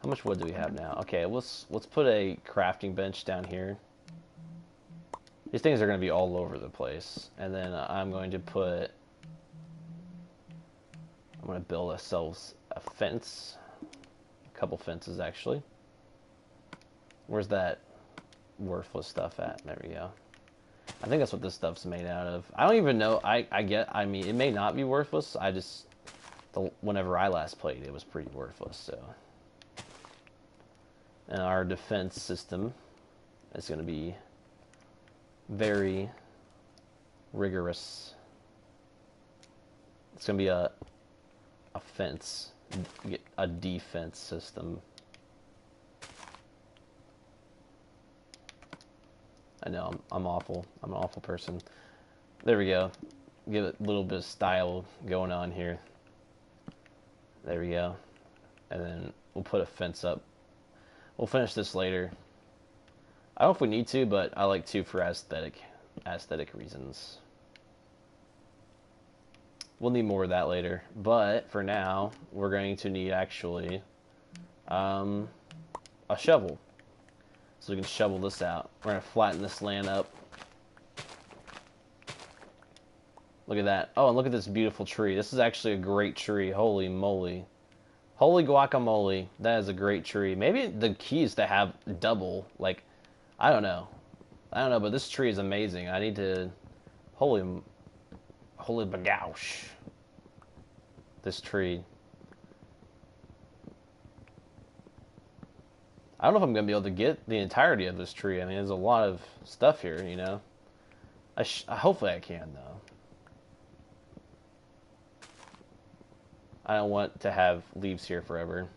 How much wood do we have now? Okay, let's put a crafting bench down here. These things are going to be all over the place. And then I'm going to put... I'm going to build ourselves a fence. A couple fences, actually. Where's that worthless stuff at? There we go. I think that's what this stuff's made out of. I don't even know. I mean, it may not be worthless. Whenever I last played, it was pretty worthless, so. And our defense system is going to be very rigorous. It's going to be a fence, a defense system. I know, I'm awful. I'm an awful person. There we go. Give it a little bit of style going on here. There we go. And then we'll put a fence up. We'll finish this later. I don't know if we need to, but I like to for aesthetic reasons. We'll need more of that later, but for now, we're going to need actually a shovel. So we can shovel this out. We're going to flatten this land up. Look at that. Oh, and look at this beautiful tree. This is actually a great tree. Holy moly. Holy guacamole. That is a great tree. Maybe the key is to have double, like, I don't know. But this tree is amazing. I need to... Holy bagoush. This tree. I don't know if I'm going to be able to get the entirety of this tree. I mean, there's a lot of stuff here, you know. Hopefully I can, though. I don't want to have leaves here forever.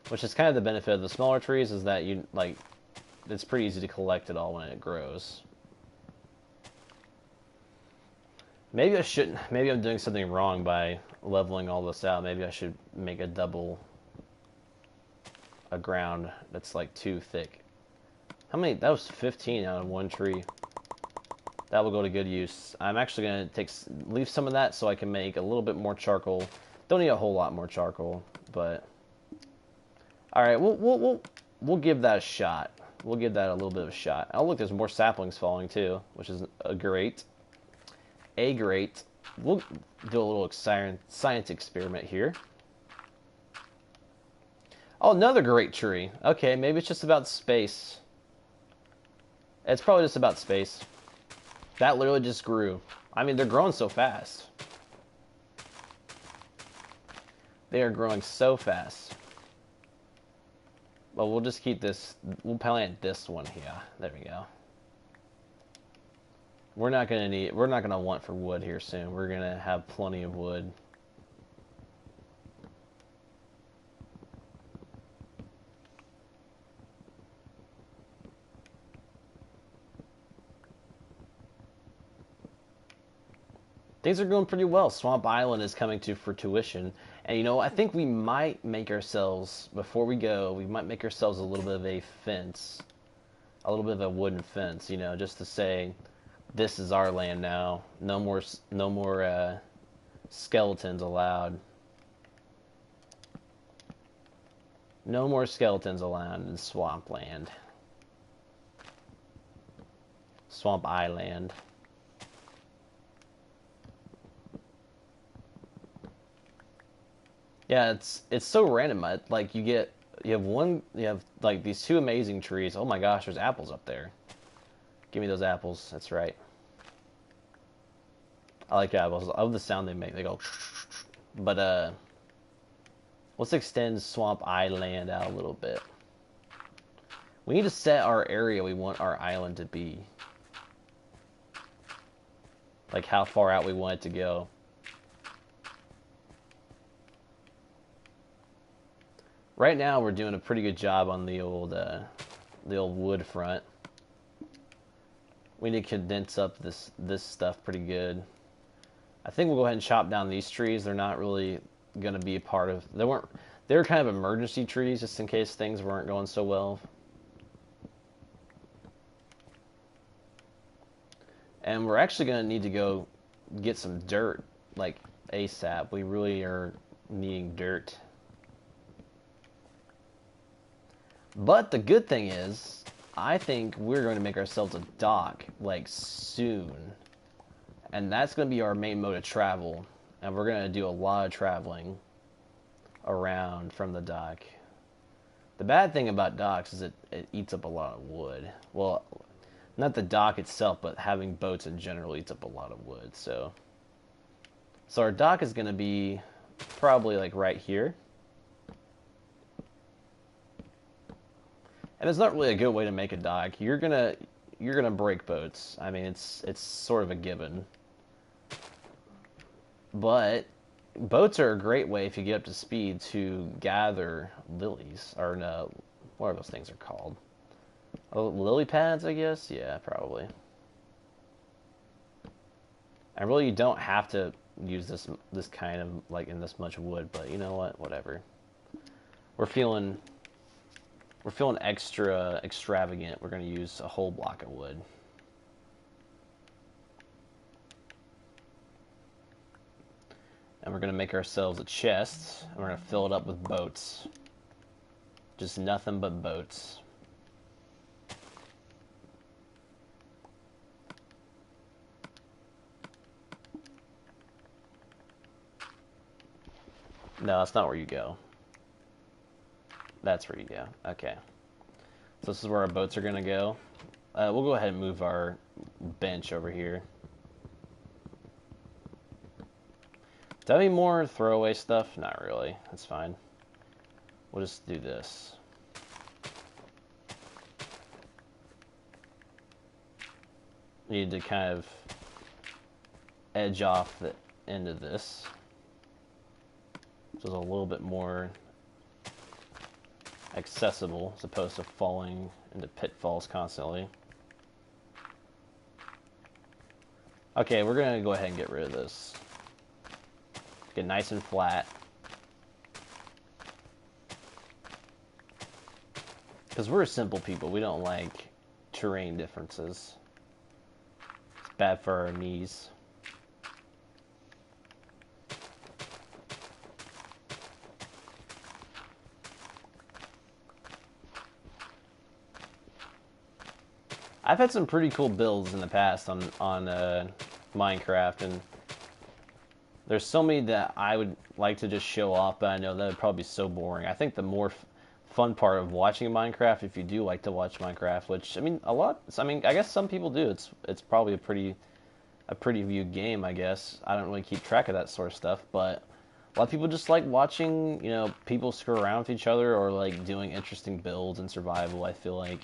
Which is kind of the benefit of the smaller trees, is that it's pretty easy to collect it all when it grows. Maybe I shouldn't. Maybe I'm doing something wrong by leveling all this out. Maybe I should make a ground that's like too thick. How many? That was 15 out of one tree. That will go to good use. I'm actually going to leave some of that so I can make a little bit more charcoal. Don't need a whole lot more charcoal, but all right, we'll give that a shot. We'll give that a little bit of a shot. Oh, look, there's more saplings falling too, which is great. We'll do a little science experiment here. Oh, another great tree. Okay, maybe it's just about space. It's probably just about space. That literally just grew. I mean, they're growing so fast. They are growing so fast. Well, we'll just keep this. We'll plant this one here. There we go. We're not gonna want for wood here soon. We're gonna have plenty of wood. Things are going pretty well. Swamp Island is coming to fruition. And, you know, I think we might make ourselves, before we go, we might make ourselves a little bit of a fence. A little bit of a wooden fence, you know, just to say, this is our land now. No more skeletons allowed. No more skeletons allowed in Swampland. Swamp Island. Yeah, it's so random. Like you have like these two amazing trees. Oh my gosh, there's apples up there. Give me those apples. That's right. I like apples. I love the sound they make. They go. But let's extend Swamp Island out a little bit. We need to set our area we want our island to be. Like how far out we want it to go. Right now, we're doing a pretty good job on the old wood front. We need to condense up this stuff pretty good. I think we'll go ahead and chop down these trees. They're not really going to be a part of. They were kind of emergency trees, just in case things weren't going so well. And we're actually going to need to go get some dirt, like ASAP. We really are needing dirt. But the good thing is, I think we're going to make ourselves a dock, like, soon. And that's going to be our main mode of travel. And we're going to do a lot of traveling around from the dock. The bad thing about docks is it eats up a lot of wood. Well, not the dock itself, but having boats in general eats up a lot of wood. So our dock is going to be probably, like, right here. And it's not really a good way to make a dock. You're gonna break boats. I mean, it's sort of a given. But boats are a great way, if you get up to speed, to gather lilies, or no, what are those things are called? Oh, lily pads, I guess. Yeah, probably. And really, you don't have to use this kind of, like, in this much wood. But you know what? Whatever. We're feeling extra extravagant. We're going to use a whole block of wood. And we're going to make ourselves a chest. And we're going to fill it up with boats. Just nothing but boats. No, that's not where you go. That's where you go. Okay. So this is where our boats are going to go. We'll go ahead and move our bench over here. Do I have any more throwaway stuff? Not really. That's fine. We'll just do this. Need to kind of edge off the end of this. So it's a little bit more accessible as opposed to falling into pitfalls constantly. Okay, we're gonna go ahead and get rid of this. Get nice and flat. Because we're simple people, we don't like terrain differences. It's bad for our knees. I've had some pretty cool builds in the past on Minecraft, and there's so many that I would like to just show off, but I know that would probably be so boring. I think the more fun part of watching Minecraft, if you do like to watch Minecraft, which I mean I guess some people do. It's probably a pretty viewed game, I guess. I don't really keep track of that sort of stuff, but a lot of people just like watching, you know, people screw around with each other or like doing interesting builds and survival. I feel like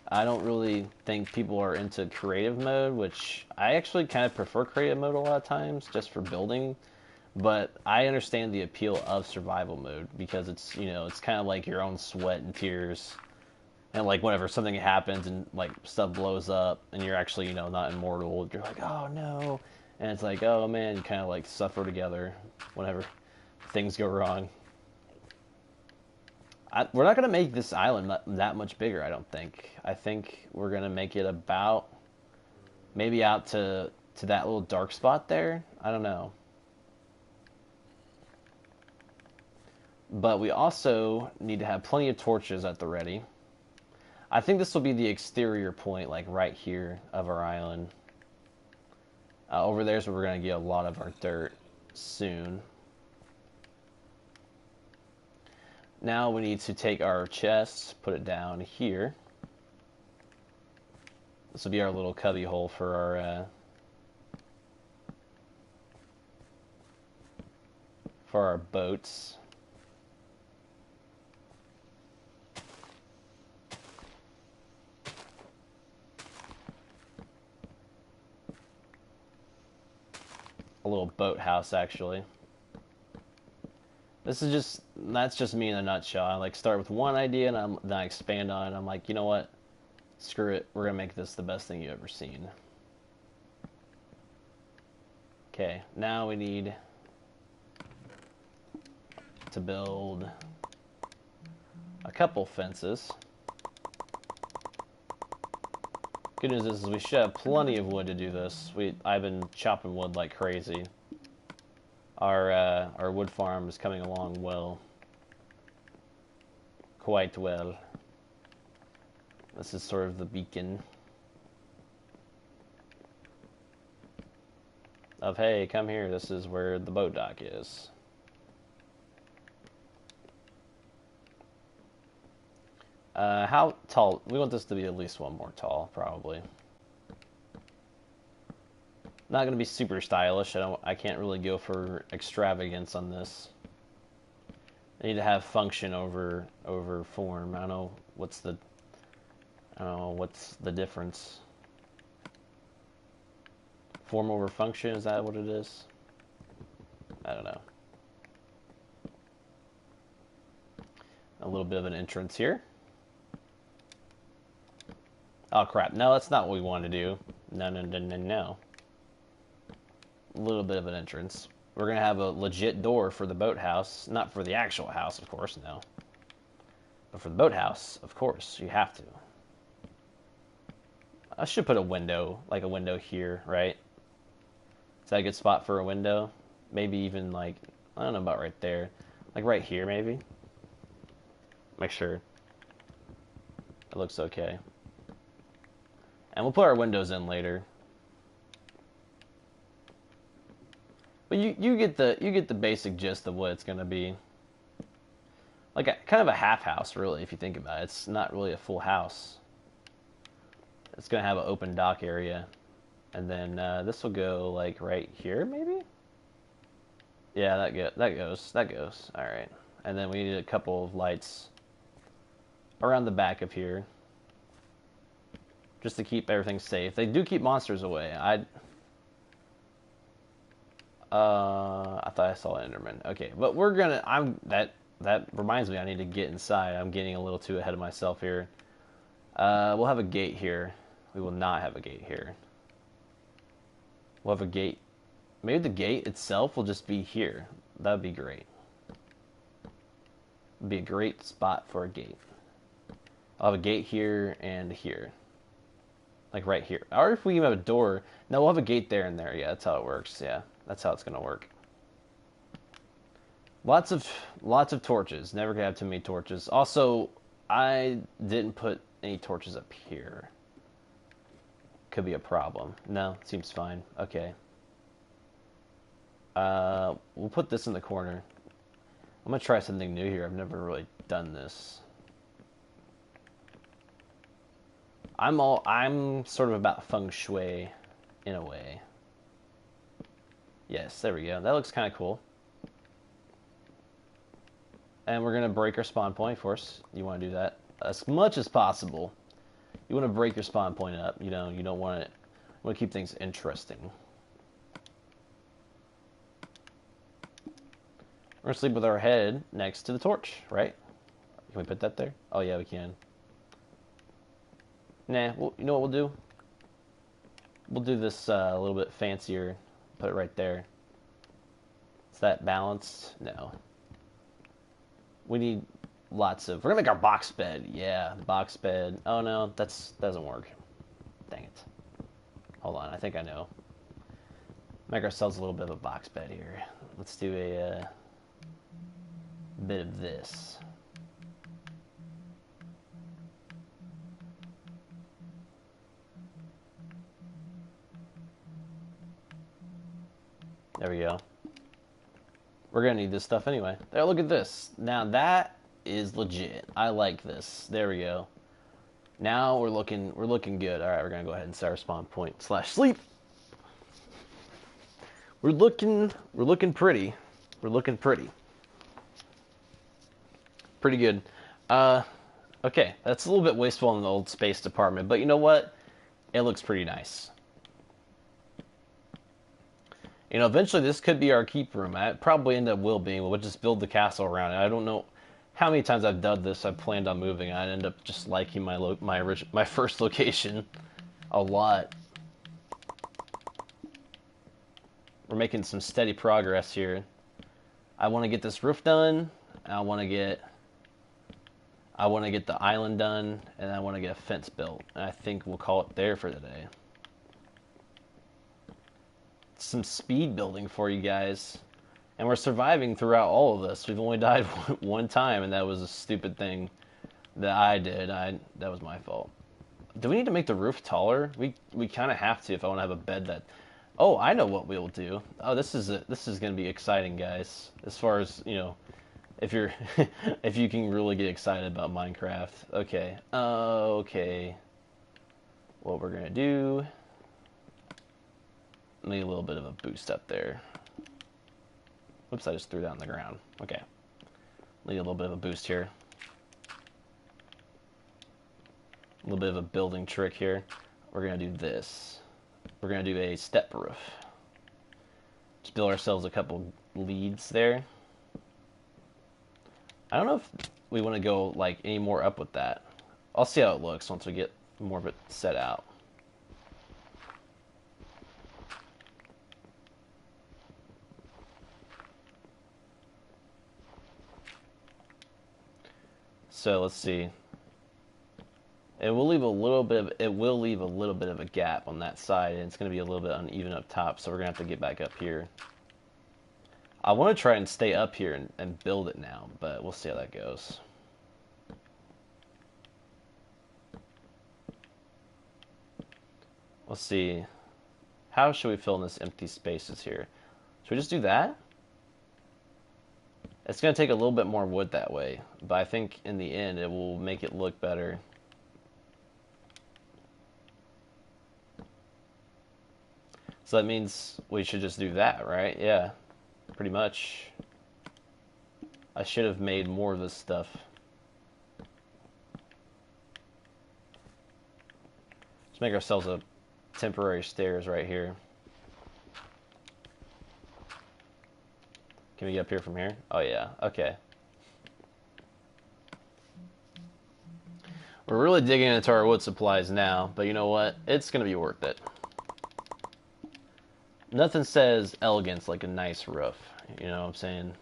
I don't really think people are into creative mode, which I actually kind of prefer creative mode a lot of times just for building. But I understand the appeal of survival mode because it's, you know, it's kind of like your own sweat and tears. And like whenever something happens and like stuff blows up and you're actually, you know, not immortal, you're like, oh no. And it's like, oh man, you kind of like suffer together whenever things go wrong. We're not going to make this island that much bigger, I don't think. I think we're going to make it about maybe out to that little dark spot there. I don't know. But we also need to have plenty of torches at the ready. I think this will be the exterior point, like right here of our island. Over there is where we're going to get a lot of our dirt soon. Now we need to take our chest, put it down here. This will be our little cubby hole for our boats. A little boathouse, actually. That's just me in a nutshell. I like start with one idea and then I expand on it. I'm like, you know what? Screw it. We're gonna make this the best thing you've ever seen. Okay, now we need to build a couple fences. Good news is we should have plenty of wood to do this. I've been chopping wood like crazy. Our wood farm is coming along well. Quite well. This is sort of the beacon of, hey, come here, this is where the boat dock is. How tall? We want this to be at least one more tall, probably. Not going to be super stylish. I can't really go for extravagance on this. I need to have function over form. I don't know what's the difference. Form over function, is that what it is? I don't know. A little bit of an entrance here. Oh crap, no, that's not what we want to do. No. A little bit of an entrance. We're going to have a legit door for the boathouse. Not for the actual house, of course, no. But for the boathouse, of course, you have to. I should put a window, like a window here, right? Is that a good spot for a window? Maybe even like, I don't know about right there. Like right here, maybe? Make sure it looks okay. And we'll put our windows in later. But you get the basic gist of what it's gonna be. Like kind of a half house, really, if you think about it. It's not really a full house. It's gonna have an open dock area, and then this will go like right here, maybe. Yeah, that goes. All right, and then we need a couple of lights around the back of here, just to keep everything safe. They do keep monsters away. I thought I saw Enderman. Okay, but we're gonna. That reminds me. I need to get inside. I'm getting a little too ahead of myself here. We'll have a gate here. We will not have a gate here. We'll have a gate. Maybe the gate itself will just be here. That'd be great. It'd be a great spot for a gate. I'll have a gate here and here. Like right here. Or if we even have a door. No, we'll have a gate there and there. Yeah, that's how it works. Yeah, that's how it's going to work. Lots of torches. Never gonna have too many torches. Also, I didn't put any torches up here. Could be a problem. No, seems fine. Okay. We'll put this in the corner. I'm gonna try something new here. I've never really done this. I'm sort of about feng shui in a way. Yes, there we go. That looks kind of cool. And we're gonna break our spawn point, of course. You want to do that as much as possible. You want to break your spawn point up. You know, you don't want it. You want to keep things interesting. We're gonna sleep with our head next to the torch, right? Can we put that there? Oh yeah, we can. Nah, well, you know what we'll do? We'll do this a little bit fancier Put it right there. Is that balanced? No. We need lots of... We're going to make our box bed. Yeah, box bed. Oh, no, that doesn't work. Dang it. Hold on, I think I know. Make ourselves a little bit of a box bed here. Let's do a bit of this. There we go. We're gonna need this stuff anyway. There, look at this. Now that is legit. I like this. There we go. Now we're looking good. All right, we're gonna go ahead and set our spawn point / sleep. We're looking pretty. We're looking pretty. Pretty good. Okay, that's a little bit wasteful in the old space department, but you know what? It looks pretty nice. You know, eventually this could be our keep room. I probably end up will being. We'll just build the castle around it. I don't know how many times I've done this. I've planned on moving. I end up just liking my first location a lot. We're making some steady progress here. I want to get this roof done. And I want to get the island done, and I want to get a fence built. And I think we'll call it there for today. Some speed building for you guys, and we're surviving throughout all of this. We've only died one time, and that was a stupid thing that I did. That was my fault. Do we need to make the roof taller? We kind of have to if I want to have a bed that... Oh, I know what we'll do. Oh, this is going to be exciting, guys. As far as, you know, if you're if you can really get excited about Minecraft. Okay. Okay. What we're going to do... Need a little bit of a boost up there. Whoops, I just threw that on the ground. Okay. Need a little bit of a boost here. A little bit of a building trick here. We're going to do this. We're going to do a step roof. Just build ourselves a couple leads there. I don't know if we want to go like any more up with that. I'll see how it looks once we get more of it set out. So let's see. It will leave a little bit of a gap on that side, and it's going to be a little bit uneven up top. So we're going to have to get back up here. I want to try and stay up here and build it now, but we'll see how that goes. Let's see. How should we fill in this empty spaces here? Should we just do that? It's going to take a little bit more wood that way, but I think in the end it will make it look better. So that means we should just do that, right? Yeah, pretty much. I should have made more of this stuff. Let's make ourselves a temporary stairs right here. Can we get up here from here? Oh yeah, okay. We're really digging into our wood supplies now, but you know what? It's gonna be worth it. Nothing says elegance like a nice roof, you know what I'm saying?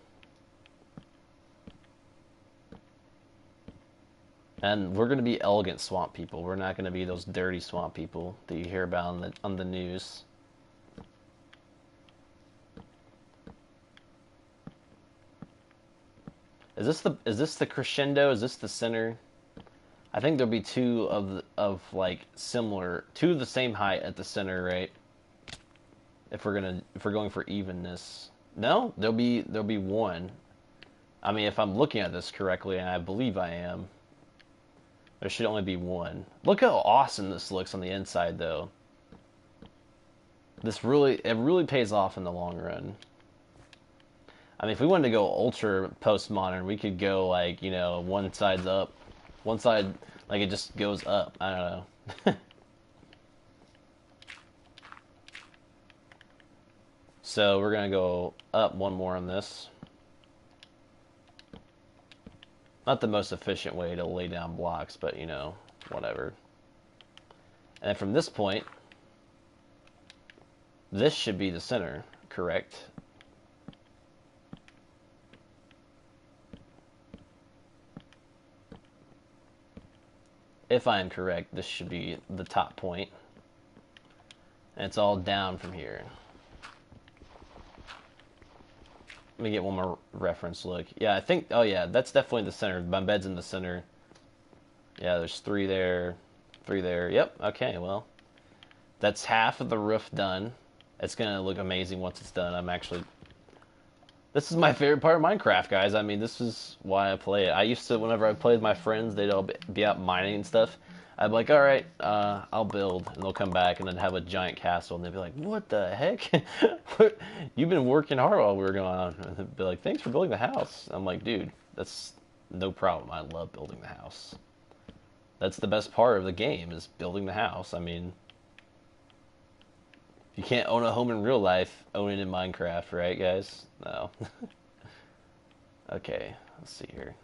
And we're gonna be elegant swamp people. We're not gonna be those dirty swamp people that you hear about on the news. Is this the crescendo? Is this the center? I think there'll be two of like similar, two of the same height at the center, right? If we're going for evenness. No, there'll be one. I mean, if I'm looking at this correctly, and I believe I am, there should only be one. Look how awesome this looks on the inside, though. It really pays off in the long run. I mean, if we wanted to go ultra postmodern, we could go like, you know, one side's up, one side like it just goes up. I don't know. So we're gonna go up one more on this. Not the most efficient way to lay down blocks, but you know, whatever. And then from this point, This should be the center, correct? If I am correct, this should be the top point. And it's all down from here. Let me get one more reference look. Yeah, I think, oh yeah, that's definitely the center. My bed's in the center. Yeah, there's 3 there, 3 there. Yep, okay, well, that's half of the roof done. It's going to look amazing once it's done. This is my favorite part of Minecraft, guys. I mean, this is why I play it. I used to, whenever I played with my friends, they'd all be out mining and stuff. I'd be like, all right, I'll build. And they'll come back and then have a giant castle. And they'd be like, what the heck? You've been working hard while we were going on. And they'd be like, thanks for building the house. I'm like, dude, that's no problem. I love building the house. That's the best part of the game, is building the house. I mean, if you can't own a home in real life, own it in Minecraft, right, guys? No. Okay, let's see here.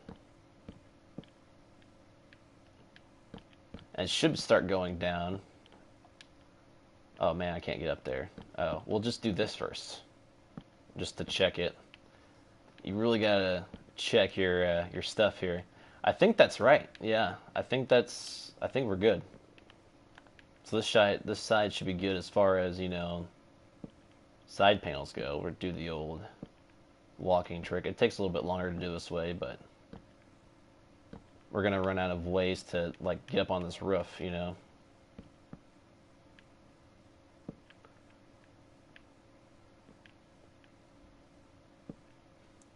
And it should start going down. Oh man, I can't get up there. Oh, we'll just do this first, just to check it. You really gotta check your stuff here. I think that's right. Yeah, I think we're good. So this side should be good as far as, you know, side panels go. We'll do the old walking trick. It takes a little bit longer to do this way, but we're gonna run out of ways to like get up on this roof, you know.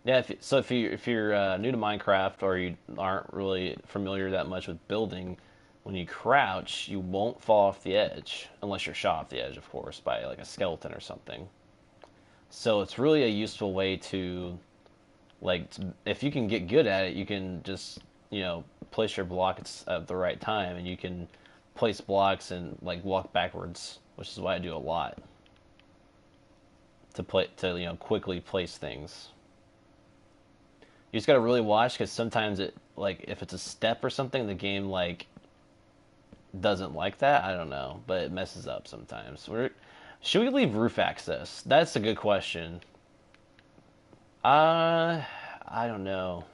Yeah, if you're new to Minecraft, or you aren't really familiar that much with building, when you crouch, you won't fall off the edge, unless you're shot off the edge, of course, by like a skeleton or something. So it's really a useful way to, like, if you can get good at it, you can just, you know, place your blocks at the right time, and you can place blocks and like walk backwards, which is why I do a lot to you know, quickly place things. You just gotta really watch, because sometimes it, like, if it's a step or something, the game like doesn't like that. I don't know, but it messes up sometimes. Should we leave roof access? That's a good question. I don't know.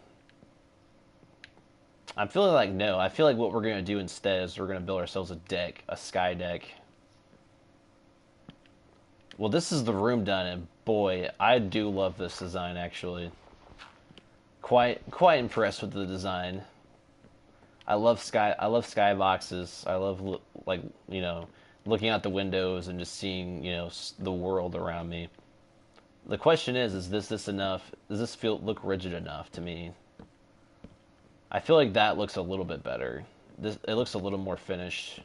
I'm feeling like no. I feel like what we're gonna do instead is we're gonna build ourselves a deck, a sky deck. Well, this is the room done, and boy, I do love this design actually. Quite impressed with the design. I love sky boxes. I love, like, you know, looking out the windows and just seeing, you know, the world around me. The question is this enough? Does this look rigid enough to me? I feel like that looks a little bit better. It looks a little more finished.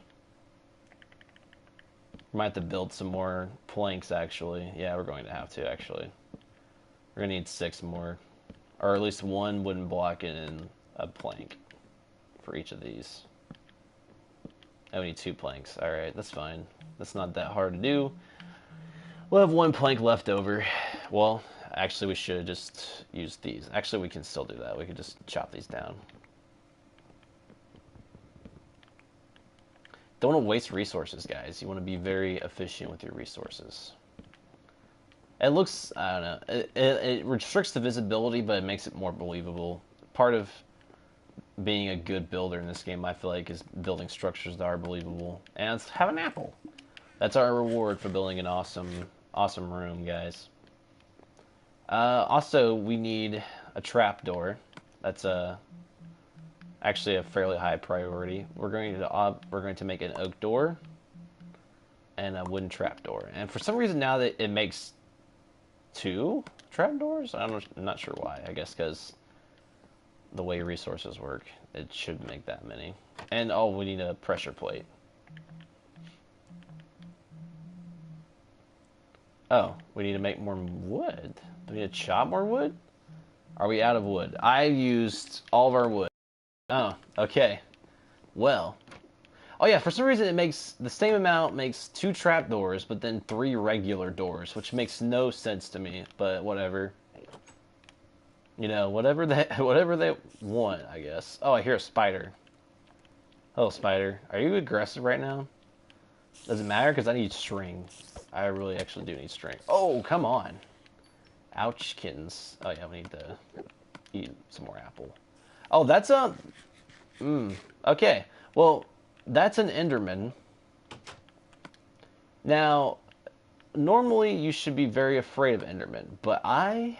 We might have to build some more planks, actually. Yeah, we're going to have to, actually. We're going to need 6 more. Or at least 1 wooden block and a plank for each of these. Oh, we need 2 planks. Alright, that's fine. That's not that hard to do. We'll have 1 plank left over. Well, actually we should have just used these. Actually, we can still do that. We could just chop these down. Don't want to waste resources, guys. You want to be very efficient with your resources. It looks, I don't know, it restricts the visibility, but it makes it more believable. Part of being a good builder in this game, I feel like, is building structures that are believable. And let's have an apple. That's our reward for building an awesome room, guys. Also, we need a trapdoor. That's actually a fairly high priority. We're going to make an oak door and a wooden trapdoor. And for some reason now that it makes 2 trapdoors, I'm not sure why. I guess because the way resources work, it should make that many. And oh, we need a pressure plate. Oh, we need to make more wood. Do we need to chop more wood? Are we out of wood? I used all of our wood. Oh, okay. Well. Oh yeah, for some reason it makes the same amount, makes 2 trapdoors, but then 3 regular doors, which makes no sense to me, but whatever. You know, whatever they want, I guess. Oh, I hear a spider. Hello, spider. Are you aggressive right now? Does it matter? Because I need string. I really actually do need strength. Oh, come on. Ouch, kittens. Oh, yeah, we need to eat some more apple. Oh, that's a... okay. Well, that's an Enderman. Now, normally you should be very afraid of Enderman, but I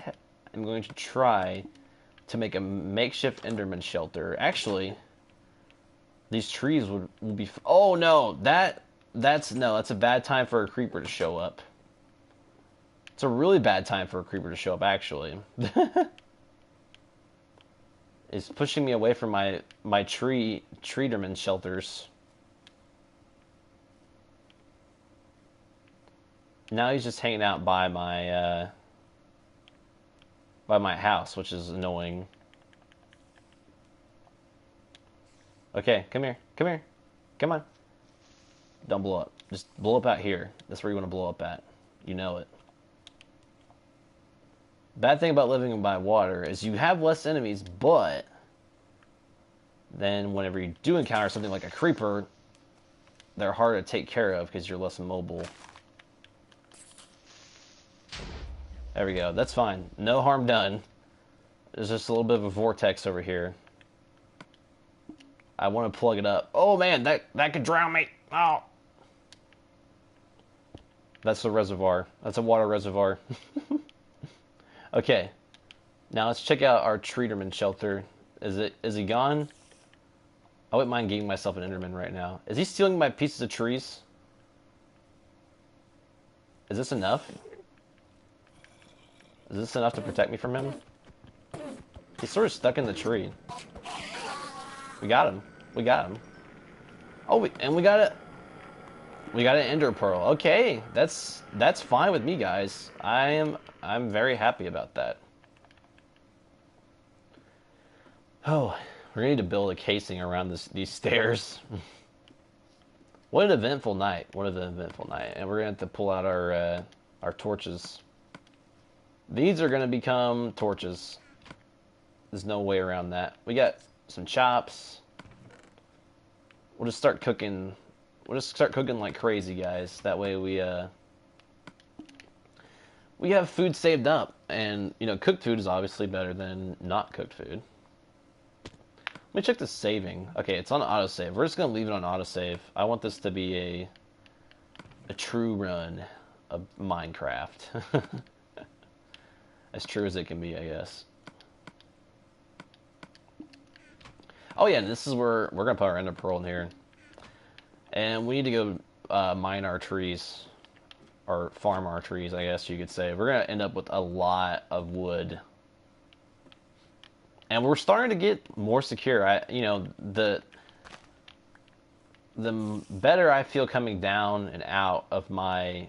am going to try to make a makeshift Enderman shelter. Actually, these trees will be... Oh, no. That's a bad time for a creeper to show up. It's a really bad time for a creeper to show up, actually. It's pushing me away from my treederman shelters. Now he's just hanging out by my house, which is annoying. Okay, come here. Come here. Come on. Don't blow up. Just blow up out here. That's where you want to blow up at. You know it. Bad thing about living by water is you have less enemies, but then whenever you do encounter something like a creeper, they're harder to take care of because you're less mobile. There we go. That's fine. No harm done. There's just a little bit of a vortex over here. I want to plug it up. Oh man, that could drown me. Oh. That's the reservoir. That's a water reservoir. Okay. Now let's check out our treederman shelter. Is he gone? I wouldn't mind getting myself an Enderman right now. Is he stealing my pieces of trees? Is this enough? Is this enough to protect me from him? He's sort of stuck in the tree. We got him. We got him. Oh, we got it. We got an ender pearl. Okay, that's fine with me, guys. I'm very happy about that. Oh, we're gonna need to build a casing around these stairs. What an eventful night! What an eventful night! And we're gonna have to pull out our torches. These are gonna become torches. There's no way around that. We got some chops. We'll just start cooking. We'll just start cooking like crazy, guys. That way we have food saved up, and you know, cooked food is obviously better than not cooked food. Let me check the saving. Okay, it's on autosave. We're just gonna leave it on autosave. I want this to be a true run of Minecraft. As true as it can be, I guess. Oh yeah, this is where we're gonna put our ender pearl in here. And we need to go mine our trees. Or farm our trees, I guess you could say. We're gonna end up with a lot of wood. And we're starting to get more secure. You know, the better I feel coming down and out of my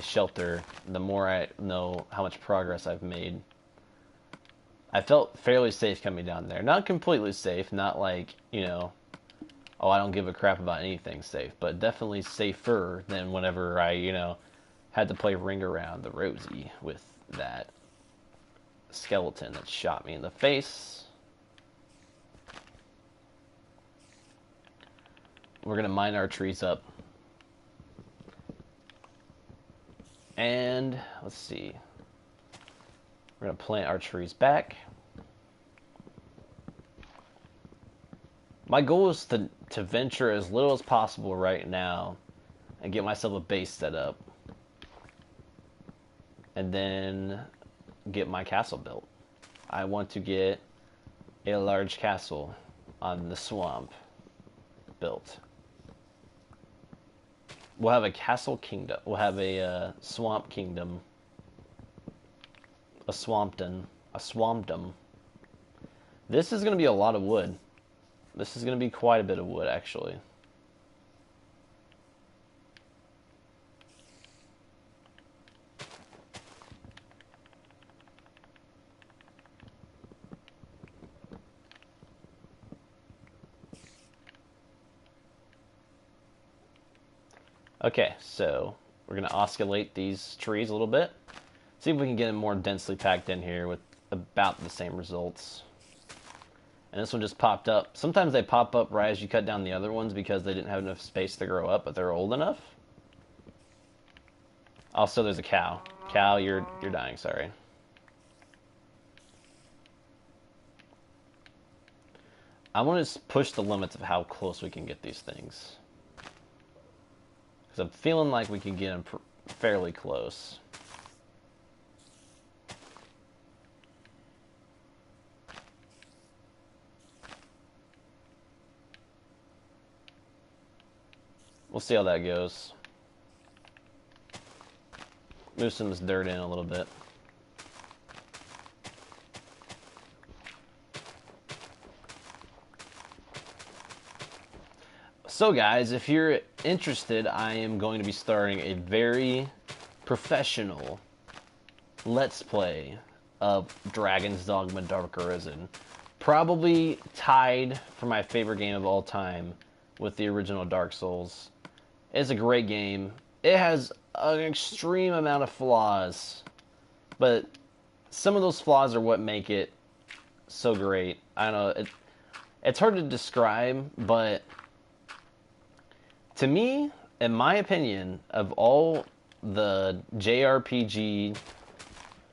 shelter, the more I know how much progress I've made. I felt fairly safe coming down there. Not completely safe, not like, you know, oh, I don't give a crap about anything safe, but definitely safer than whenever I, you know, had to play Ring Around the Rosie with that skeleton that shot me in the face. We're gonna mine our trees up. And let's see. We're gonna plant our trees back. My goal is to venture as little as possible right now and get myself a base set up. And then get my castle built. I want to get a large castle on the swamp built. We'll have a castle kingdom. We'll have a swamp kingdom. A swampdom. A swampdom. This is going to be a lot of wood. This is going to be quite a bit of wood, actually. Okay, so we're going to osculate these trees a little bit. See if we can get them more densely packed in here with about the same results. And this one just popped up. Sometimes they pop up right as you cut down the other ones because they didn't have enough space to grow up, but they're old enough. Also, there's a cow. Cow, you're dying. Sorry. I want to push the limits of how close we can get these things. Because I'm feeling like we can get them fairly close. We'll see how that goes. Move some of this dirt in a little bit. So guys, if you're interested, I am going to be starting a very professional Let's Play of Dragon's Dogma Dark Arisen. Probably tied for my favorite game of all time with the original Dark Souls. It's a great game. It has an extreme amount of flaws, but some of those flaws are what make it so great. I don't know, it's hard to describe, but to me, in my opinion, of all the JRPG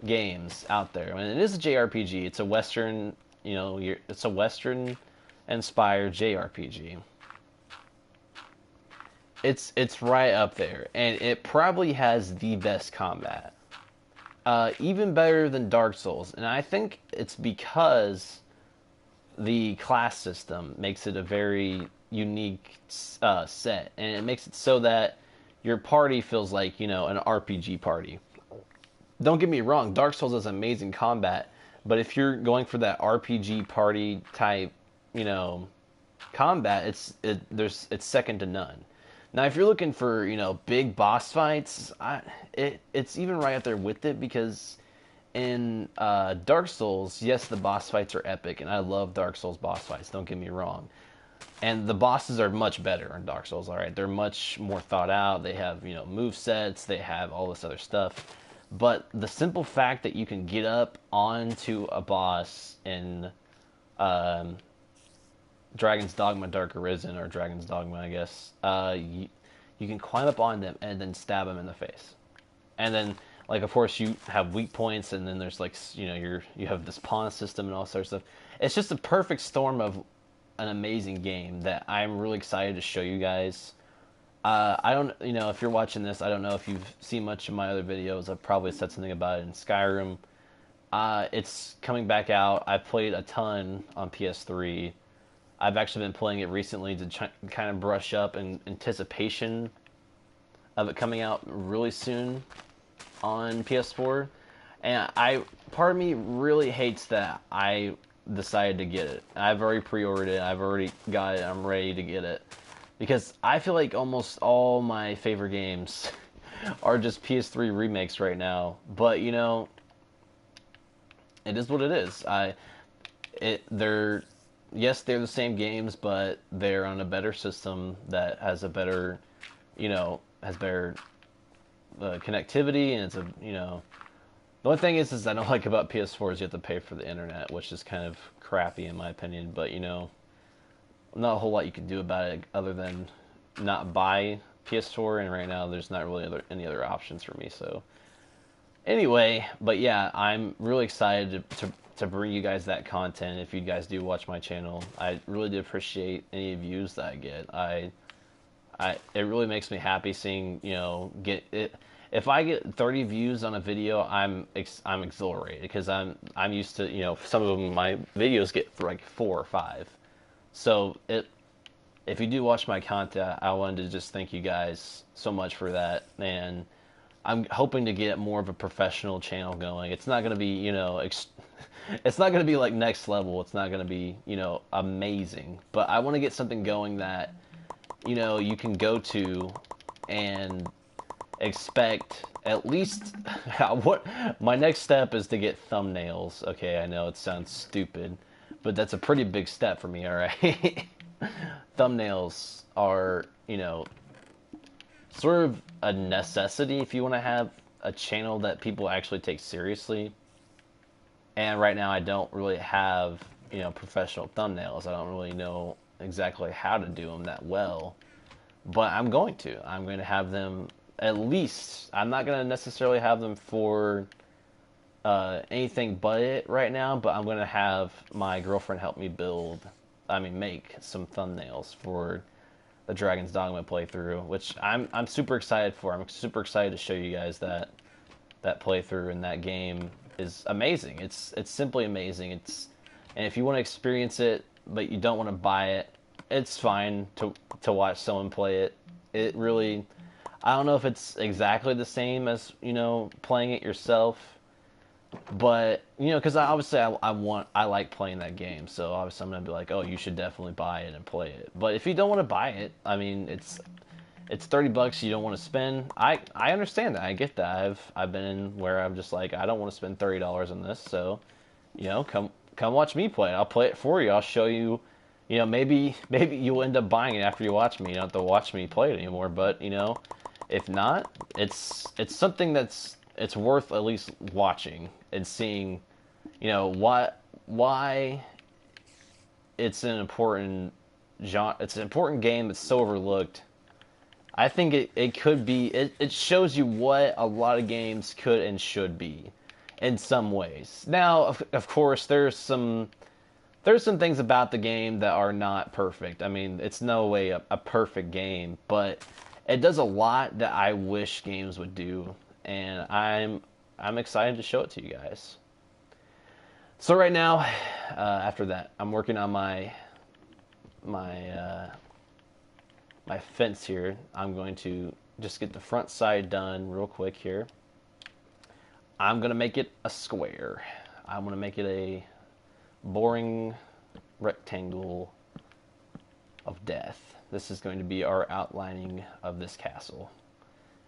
games out there, and it is a JRPG, it's a Western, it's a Western-inspired JRPG. It's right up there, and it probably has the best combat. Even better than Dark Souls, and I think it's because the class system makes it a very unique set, and it makes it so that your party feels like, an RPG party. Don't get me wrong, Dark Souls has amazing combat, but if you're going for that RPG party type, combat, it's second to none. Now, if you're looking for, big boss fights, it's even right up there with it, because in Dark Souls, yes, the boss fights are epic, and I love Dark Souls boss fights, don't get me wrong. And the bosses are much better in Dark Souls, alright? They're much more thought out, they have, move sets, they have all this other stuff. But the simple fact that you can get up onto a boss in Dragon's Dogma Dark Arisen, or Dragon's Dogma, I guess, you can climb up on them and then stab them in the face. And then, of course, you have weak points, and then there's, you have this pawn system and all sorts of stuff. It's just a perfect storm of an amazing game that I'm really excited to show you guys. I don't, if you're watching this, I don't know if you've seen much of my other videos. I've probably said something about it in Skyrim. It's coming back out. I played a ton on PS3. I've actually been playing it recently to kind of brush up in anticipation of it coming out really soon on PS4. And part of me really hates that I decided to get it. I've already pre-ordered it. I've already got it. I'm ready to get it. Because I feel like almost all my favorite games are just PS3 remakes right now. But, it is what it is. Yes, they're the same games, but they're on a better system that has a better, has better connectivity, and it's the only thing is I don't like about PS4 is you have to pay for the internet, which is kind of crappy in my opinion, but, not a whole lot you can do about it other than not buy PS4, and right now there's not really any other options for me, so. Anyway, but yeah, I'm really excited to bring you guys that content. If you guys do watch my channel, I really do appreciate any views that I get. It really makes me happy seeing, get it. If I get 30 views on a video, I'm exhilarated, because I'm used to, some of them, my videos get like 4 or 5. So if you do watch my content, I wanted to just thank you guys so much for that, and I'm hoping to get more of a professional channel going. It's not going to be, it's not going to be like next level. It's not going to be, amazing. But I want to get something going that, you can go to and expect at least what my next step is to get thumbnails. Okay, I know it sounds stupid, but that's a pretty big step for me, all right? Thumbnails are, sort of a necessity if you want to have a channel that people actually take seriously. And right now I don't really have, professional thumbnails. I don't really know exactly how to do them that well. But I'm going to have them at least, I'm not going to necessarily have them for anything but it right now, but I'm going to have my girlfriend help me make some thumbnails for the Dragon's Dogma playthrough, which I'm super excited for. I'm super excited to show you guys that playthrough in that game is amazing. It's simply amazing. And if you want to experience it, but you don't want to buy it, it's fine to watch someone play it. It really, I don't know if it's exactly the same as, playing it yourself, but, because obviously I like playing that game, so obviously I'm going to be like, oh, you should definitely buy it and play it. But if you don't want to buy it, I mean, it's $30 you don't want to spend. I understand that. I get that. I've been in where I'm just like, I don't want to spend $30 on this, so, come watch me play it. I'll play it for you. I'll show you. Maybe you'll end up buying it after you watch me. You don't have to watch me play it anymore. But if not, it's something it's worth at least watching and seeing. Why it's an important genre. It's an important game that's so overlooked. I think it could be. It shows you what a lot of games could and should be, in some ways. Now, of course, there's some things about the game that are not perfect. I mean, it's no way a perfect game, but it does a lot that I wish games would do, and I'm excited to show it to you guys. So right now, after that, I'm working on my fence here. I'm going to just get the front side done real quick here. I'm going to make it a square. I'm going to make it a boring rectangle of death. This is going to be our outlining of this castle.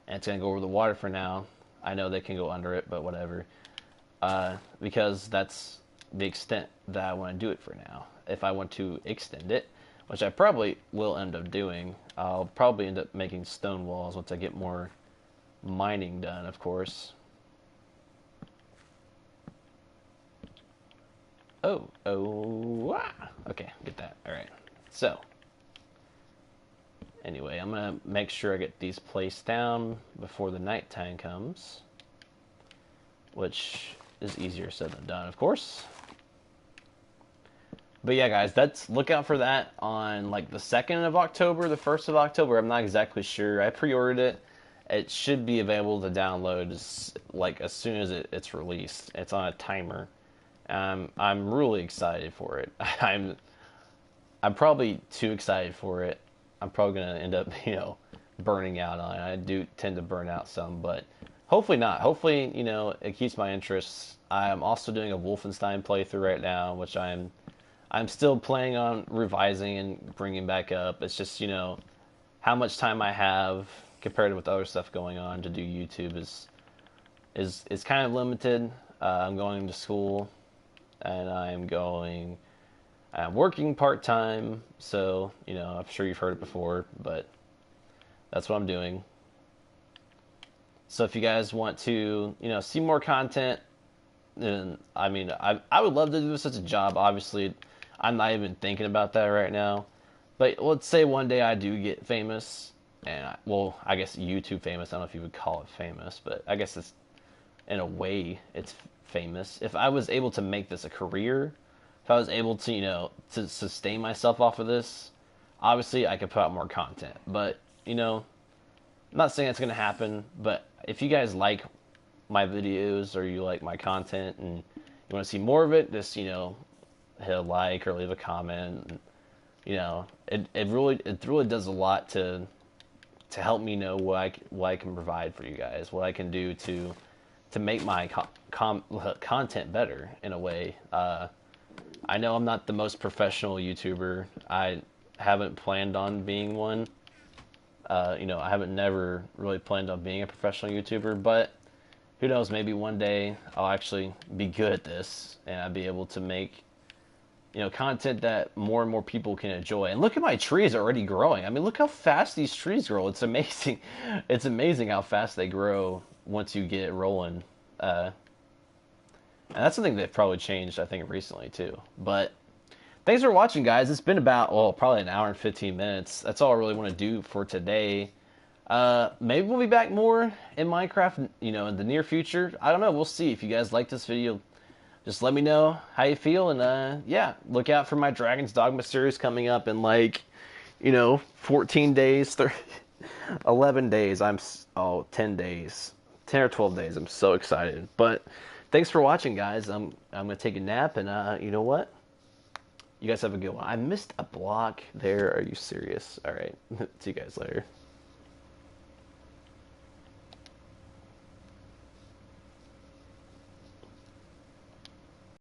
And it's going to go over the water for now. I know they can go under it, but whatever. Because that's the extent that I want to do it for now. If I want to extend it, which I probably will end up doing, I'll probably end up making stone walls once I get more mining done, of course. Okay, get that. Alright, so anyway, I'm gonna make sure I get these placed down before the nighttime comes, which is easier said than done, of course. But yeah, guys, look out for that on like the 2nd of October, the 1st of October. I'm not exactly sure. I pre-ordered it. It should be available to download as soon as it's released. It's on a timer. I'm really excited for it. I'm probably too excited for it. I'm probably gonna end up, burning out on it. I do tend to burn out some, but hopefully not. Hopefully, it keeps my interest. I'm also doing a Wolfenstein playthrough right now, which I'm still planning on revising and bringing back up. It's just, how much time I have compared with other stuff going on to do YouTube is kind of limited. I'm going to school, and I'm working part-time, so, I'm sure you've heard it before, but that's what I'm doing. So if you guys want to, see more content, then, I mean, I would love to do such a job. Obviously, I'm not even thinking about that right now. But let's say one day I do get famous, and I guess YouTube famous. I don't know if you would call it famous, but I guess it's, in a way, it's famous. If I was able to make this a career, if I was able to, to sustain myself off of this, obviously I could put out more content. But, I'm not saying that's going to happen, but if you guys like my videos or you like my content and you want to see more of it, just, hit a like or leave a comment. It really does a lot to help me know what I can provide for you guys, what I can do to make my content better in a way. I know I'm not the most professional YouTuber. I haven't planned on being one. I haven't never really planned on being a professional YouTuber, but who knows, maybe one day I'll actually be good at this and I'll be able to make content that more and more people can enjoy. And look at my trees already growing. I mean, look how fast these trees grow. It's amazing. It's amazing how fast they grow once you get it rolling. And that's something that probably changed, I think, recently too. But thanks for watching, guys. It's been about, probably an hour and 15 minutes. That's all I really want to do for today. Maybe we'll be back more in Minecraft, you know, in the near future. I don't know. We'll see. If you guys like this video, just let me know how you feel. And, yeah, look out for my Dragon's Dogma series coming up in, like, you know, 14 days, 11 days. 10 days. 10 or 12 days. I'm so excited. But thanks for watching, guys. I'm going to take a nap. And, you know what? You guys have a good one. I missed a block there. Are you serious? All right. See you guys later.